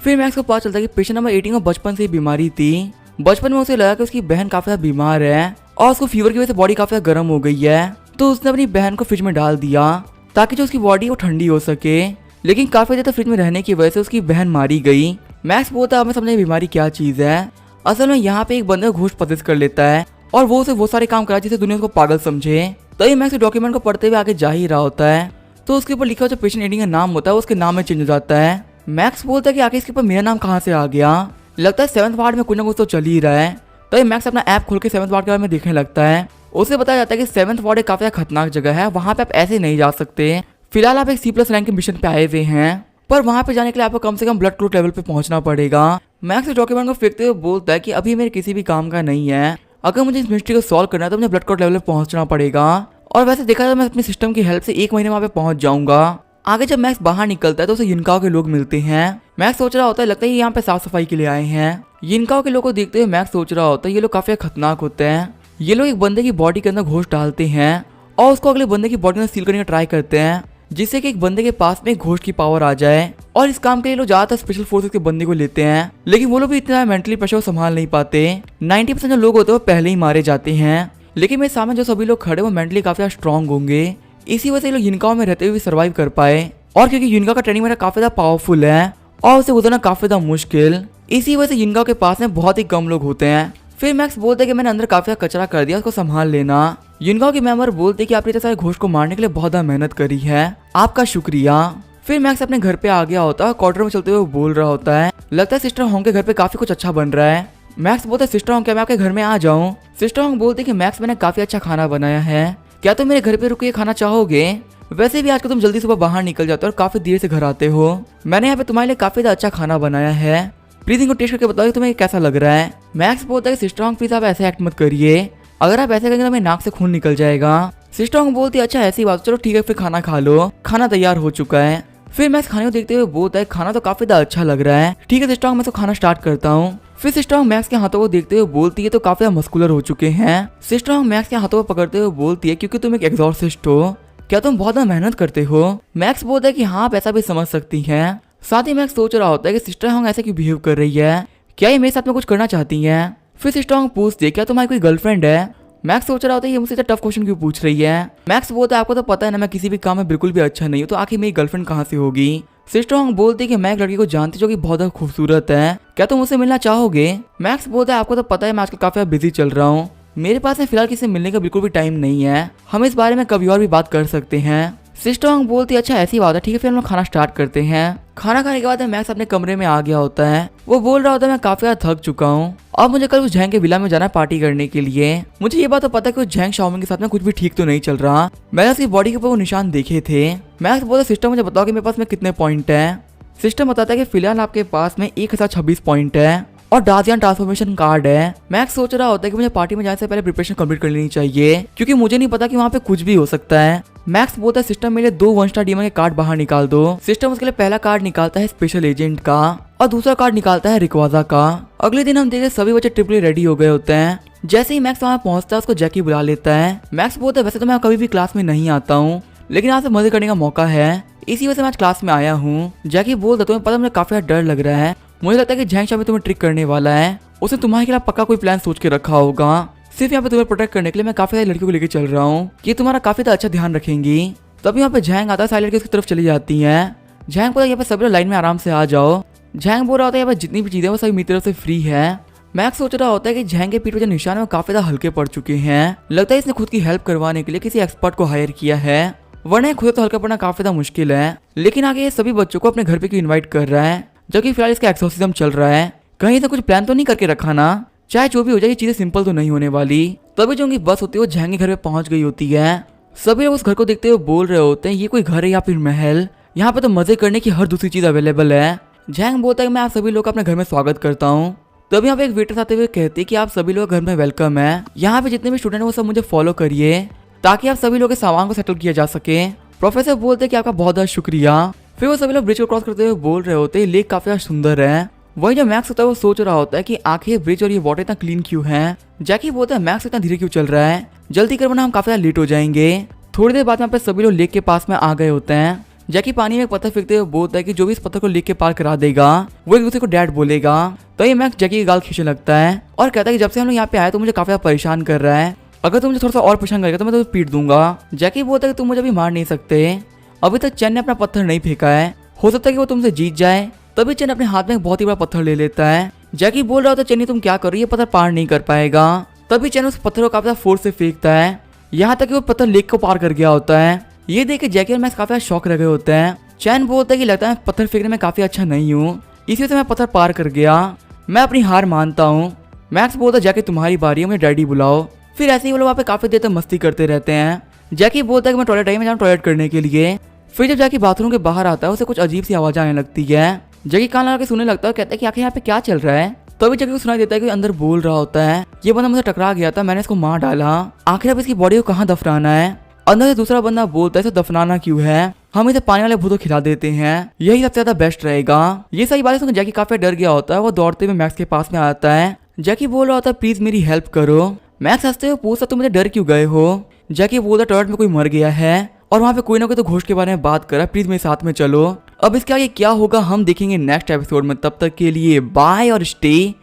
फिर मैक्स को पता चलता है कि पेशेंट नंबर 18 को बचपन से ही बीमारी थी, बचपन में उसे लगा कि उसकी बहन काफी ज्यादा बीमार है और उसको फीवर की वजह से बॉडी काफी ज्यादा गर्म हो गई है, तो उसने अपनी बहन को फ्रिज में डाल दिया ताकि जो उसकी बॉडी वो ठंडी हो सके, लेकिन काफी देर तक फ्रिज में रहने की वजह से उसकी बहन मारी गई। मैक्स बोलता है हमें समझे बीमारी क्या चीज है। असल में यहाँ पे एक बंदा घोस्ट पतित कर लेता है और वो उसे वो सारे काम करा जिससे दुनिया को पागल समझे। तभी मैक्स डॉक्यूमेंट को पढ़ते हुए आगे जा ही रहा होता है, तो उसके ऊपर लिखा हुआ जो पेशेंट एडिंग का नाम होता है उसके नाम में चेंज हो जाता है। मैक्स बोलता है कि आखिर इसके ऊपर मेरा नाम कहाँ से आ गया, लगता है 7th वार्ड में कुछ ना कुछ तो चल ही रहा है। तो मैक्स अपना ऐप खोल के 7th वार्ड के बारे में देखने लगता है। उसे बताया जाता है कि 7th वार्ड एक काफी खतरनाक जगह है, वहां पे आप ऐसे नहीं जा सकते। फिलहाल आप एक C+ रैंक के मिशन पे आए हुए हैं, पर वहां पे जाने के लिए आपको कम से कम ब्लड क्लोट लेवल पे पहुंचना पड़ेगा। मैक्स डॉक्यूमेंट को फेंकते हुए बोलता है कि अभी मेरे किसी भी काम का नहीं है, अगर मुझे इस मिस्ट्री को सॉल्व करना है तो मुझे ब्लड क्लोट लेवल पे पहुंचना पड़ेगा। और वैसे देखा जाए मैं अपने सिस्टम की हेल्प से 1 महीने वहां पे पहुंच जाऊंगा। आगे जब मैक्स बाहर निकलता है तो उसे यिनकाओ के लोग मिलते हैं। मैक्स सोच रहा होता है लगता है यहाँ पे साफ सफाई के लिए आए हैं। यिनकाओ के लोगों को देखते हुए मैक्स सोच रहा होता है ये लोग काफी खतरनाक होते हैं। ये लोग एक बंदे की बॉडी के अंदर घोष डालते हैं और उसको अगले बंदे की बॉडी में सील करने का ट्राई करते हैं, जिससे कि एक बंदे के पास में घोष की पावर आ जाए। और इस काम के लिए लोग ज्यादातर स्पेशल फोर्सेस के बंदे को लेते हैं, लेकिन वो लोग भी इतना मेंटली प्रेशर संभाल नहीं पाते। 90% जो लोग होते हैं वो पहले ही मारे जाते हैं, लेकिन मेरे सामने जो सभी लोग खड़े वो मेंटली काफी स्ट्रॉन्ग होंगे। इसी वजह से लोग यिनकाओ में रहते हुए सर्वाइव कर पाए। और क्योंकि यिनकाओ का ट्रेनिंग मेरा काफी ज्यादा पावरफुल है और उसे गुजरना काफी ज्यादा मुश्किल, इसी वजह से यिनकाओ के पास में बहुत ही कम लोग होते हैं। फिर मैक्स बोलते हैं कि मैंने अंदर काफी कचरा कर दिया, उसको संभाल लेना। यिनकाओ के मेंबर बोलते हैं कि आपने इतने सारे घोष को मारने के लिए बहुत ज्यादा मेहनत करी है, आपका शुक्रिया। फिर मैक्स अपने घर पे आ गया होता है, क्वार्टर में चलते हुए बोल रहा होता है लगता है सिस्टर होंग के घर पे काफी कुछ अच्छा बन रहा है। मैक्स बोलता है सिस्टर होंग क्या मैं आपके घर में आ जाऊं? सिस्टर होंग बोलते कि मैक्स मैंने काफी अच्छा खाना बनाया है, क्या तुम मेरे घर पे रुक के खाना चाहोगे? वैसे भी आज को तुम जल्दी सुबह बाहर निकल जाते हो और काफी देर से घर आते हो, मैंने यहाँ पे तुम्हारे लिए काफी अच्छा खाना बनाया है, प्लीज इनको टेस्ट करके बताओ कि तुम्हें कैसा लग रहा है। मैक्स बोलता है कि सिस्टर होंग प्लीज आप ऐसे एक्ट मत करिए, अगर आप ऐसे करेंगे तो मेरे नाक से खून निकल जाएगा। सिस्टर होंग बोलती है अच्छा ऐसी बात, चलो ठीक है फिर खाना खा लो, खाना तैयार हो चुका है। फिर मैक्स खाने को देखते हुए बोलता है खाना तो काफी अच्छा लग रहा है, ठीक है सिस्टर होंग मैं तो खाना स्टार्ट करता हूँ। फिर सिस्टर होंग मैक्स के हाथों को देखते हुए बोलती है तो काफी मस्कुलर हो चुके हैं। सिस्टर होंग मैक्स के हाथों को पकड़ते हुए बोलती है क्योंकि तुम एक एग्जॉर्सिस्ट हो, क्या तुम बहुत मेहनत करते हो? मैक्स बोलता है कि हाँ आप ऐसा भी समझ सकती हैं। साथ ही मैक्स सोच रहा होता है कि सिस्टर होंग ऐसे क्यों बिहेव कर रही है, क्या ये मेरे साथ में कुछ करना चाहती हैं? फिर सिस्टर होंग पूछती है क्या तुम्हारी कोई गर्लफ्रेंड है? मैक्स सोच रहा होता है ये मुझसे टफ क्वेश्चन क्यों पूछ रही है। मैक्स बोलता है आपको तो पता है ना मैं किसी भी काम में बिल्कुल भी अच्छा नहीं हूँ, तो आखिर मेरी गर्लफ्रेंड कहाँ से होगी? सिस्टर होंग बोलती है कि मैं एक लड़की को जानती जो कि बहुत खूबसूरत है, क्या तुम उससे मिलना चाहोगे? मैक्स बोलता है आपको तो पता है मैं आजकल काफी बिजी चल रहा हूँ, मेरे पास में फिलहाल किसी से मिलने का बिल्कुल भी टाइम नहीं है, हम इस बारे में कभी और भी बात कर सकते हैं। सिस्टर होंग बोलती है अच्छा ऐसी बात है, ठीक है फिर हम लोग खाना स्टार्ट करते हैं। खाना खाने के बाद मैक्स अपने कमरे में आ गया होता है, वो बोल रहा होता है मैं काफी ज्यादा थक चुका हूँ और मुझे कल उस झैंग के विला में जाना है पार्टी करने के लिए। मुझे ये बात तो पता है कि उस झैंग शाओमिंग के साथ में कुछ भी ठीक तो नहीं चल रहा, मैंने उसकी बॉडी के ऊपर वो निशान देखे थे। मैक्स बोलता है सिस्टर मुझे बताओ कि मेरे पास में कितने पॉइंट है। सिस्टर बताता है कि फिलहाल आपके पास में 1026 पॉइंट है और डाजियन ट्रांसफॉर्मेशन कार्ड है। मैक्स सोच रहा होता है कि मुझे पार्टी में जाने से पहले प्रिपरेशन कंप्लीट कर लेनी चाहिए, क्योंकि मुझे नहीं पता कि वहाँ पे कुछ भी हो सकता है। मैक्स बोलता है सिस्टम मेरे 2 1 स्टार डीमन के कार्ड बाहर निकाल दो। सिस्टम उसके लिए पहला कार्ड निकालता है स्पेशल एजेंट का और दूसरा कार्ड निकालता है रिक्वाजा का। अगले दिन हम देखते सभी बच्चे ट्रिपली रेडी हो गए होते हैं। जैसे ही मैक्स वहाँ पहुंचता है उसको जैकी बुला लेता है। मैक्स बोलता है वैसे तो मैं कभी भी क्लास में नहीं आता हूँ, लेकिन आज से मजे करने का मौका है, इसी वजह से मैं आज क्लास में आया हूँ। जैकी बोलता तुम्हें पता मुझे काफी डर लग रहा है, मुझे लगता है कि झैंग शाओमिंग तुम्हें ट्रिक करने वाला है, उसने तुम्हारे खिलाफ पक्का कोई प्लान सोच के रखा होगा। सिर्फ यहाँ पे तुम्हें प्रोटेक्ट करने के लिए मैं काफी सारी लड़कियों को लेकर चल रहा हूँ कि तुम्हारा काफी अच्छा ध्यान रखेंगी। तभी यहाँ पे झैंग आता है, सारी लड़कियों की तरफ चली जाती है। झैंग बोला यहाँ पे सभी लोग लाइन में आराम से आ जाओ। झैंग बोल रहा होता है यहाँ पे जितनी भी चीजें वो सभी मेरी तरफ से फ्री है। मैक्स सोच रहा होता है कि झैंग के पीठ पर जो निशान है वो काफी ज्यादा हल्के पड़ चुके हैं, लगता है इसने खुद की हेल्प करवाने के लिए किसी एक्सपर्ट को हायर किया है, वरना खुद तो हल्का पड़ना काफी ज्यादा मुश्किल है। लेकिन आगे ये सभी बच्चों को अपने घर पे क्यों इन्वाइट कर रहा है, जबकि फिलहाल इसका एक्सोर्सिज्म चल रहा है, कहीं से कुछ प्लान तो नहीं करके रखा ना, चाहे जो भी हो जाए ये चीजें सिंपल तो नहीं होने वाली। तभी जो उनकी बस होती है वो झैंग के घर पे पहुंच गई होती है। सभी लोग उस घर को देखते हुए बोल रहे होते हैं ये कोई घर है या फिर महल, यहाँ पे तो मजे करने की हर दूसरी चीज अवेलेबल है। झैंग बोलता है मैं आप सभी लोग का अपने घर में स्वागत करता हूँ। तभी यहाँ पे एक वेटर आते हुए कहते हैं कि आप सभी लोग घर में वेलकम है, यहाँ पे जितने भी स्टूडेंट है वो सब मुझे फॉलो करिए ताकि आप सभी लोग के सामान को सेटल किया जा सके। प्रोफेसर बोलते हैं कि आपका बहुत बहुत शुक्रिया। फिर वो सभी लोग ब्रिज को क्रॉस करते हुए बोल रहे होते हैं लेक काफी सुंदर है। वही जो मैक्स होता है वो सोच रहा होता है कि आखिर ब्रिज और ये वाटर इतना क्लीन क्यों है। जैकी बोलता है मैक्स इतना धीरे क्यों चल रहा है, जल्दी कर वरना हम काफी लेट हो जाएंगे। थोड़ी देर बाद यहाँ पे सभी लोग लेक के पास में आ गए होते हैं। जैकी पानी में एक पत्थर फेंकते हुए बोलता है कि जो भी इस पत्थर को लेक के पार करा देगा वो एक दूसरे को डैड बोलेगा। तो ये मैक्स जैकी की गाल खींचने लगता है और कहता है कि जब से हम लोग यहाँ पे आए तो मुझे काफी परेशान कर रहा है, अगर तुम मुझे थोड़ा सा और परेशान करेगा तो मैं तुम्हें पीट दूंगा। जैकी बोलता है कि तुम मुझे अभी मार नहीं सकते, अभी तक चैन ने अपना पत्थर नहीं फेंका है, हो सकता है कि वो तुमसे जीत जाए। तभी चैन अपने हाथ में एक बहुत ही बड़ा पत्थर ले लेता है। जैकी बोल रहा होता है चैनी तुम क्या कर रही है, पत्थर पार नहीं कर पाएगा। तभी चैन उस पत्थर को काफी फोर्स से फेंकता है, यहाँ तक कि वो पत्थर लेक को पार कर गया होता है। ये देख के जैकी और मैक्स काफी शौक रह गए होते हैं। चैन बोलता है कि लगता है मैं पत्थर फेंकने में काफी अच्छा नहीं हूँ, इसी वजह से मैं पत्थर पार कर गया, मैं अपनी हार मानता हूँ। मैक्स बोलता है जैकी तुम्हारी बारी है, मुझे डैडी बुलाओ। फिर ऐसे ही वो लोग वहाँ पे काफी देर तक मस्ती करते रहते हैं। जैकी बोलता है कि मैं टॉयलेट टाइम में जाऊँ टॉयलेट करने के लिए। फिर जब जैकी बाथरूम के बाहर आता है उसे कुछ अजीब सी आवाज आने लगती है। जैकी कान लगा के सुनने लगता है, कहता है कि आखिर यहाँ पे क्या चल रहा है। तो अभी जैकी को सुनाई देता है कि अंदर बोल रहा होता है, ये बंदा मुझे टकरा गया था, मैंने इसको मार डाला, आखिर अब इसकी बॉडी को कहाँ दफनाना है। अंदर से दूसरा बंदा बोलता है इसे दफनाना क्यों है, हम इसे पानी वाले भूतों खिला देते हैं, यही सबसे ज्यादा बेस्ट रहेगा। ये सही बात है सुनकर जैकी काफी डर गया होता है। वो दौड़ते हुए मैक्स के पास में आता है। जैकी बोल रहा होता है प्लीज मेरी हेल्प करो। मैक्स हंसते हुए पूछता तुम मुझे डर क्यों गए हो। जैकी बोलता टॉयलेट में कोई मर गया है और वहाँ पे कोई ना कोई तो घोस्ट के बारे में बात कर रहा है, प्लीज मेरे साथ में चलो। अब इसके आगे क्या होगा हम देखेंगे नेक्स्ट एपिसोड में। तब तक के लिए बाय और स्टे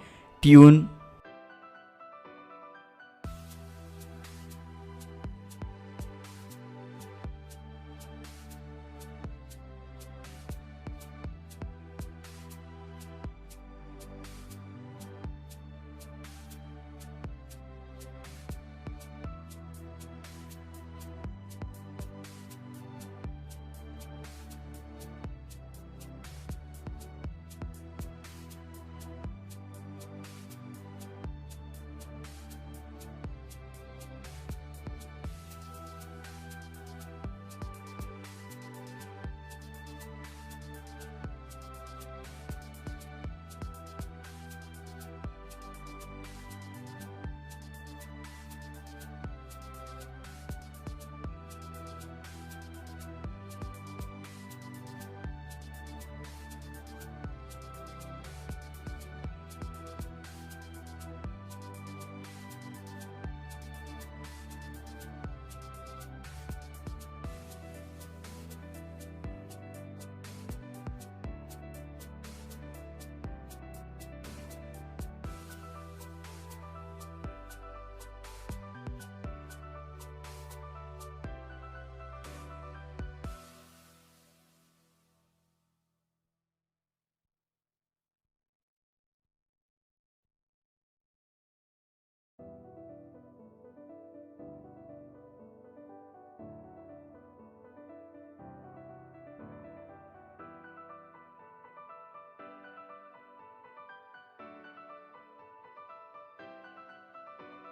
ट्यून।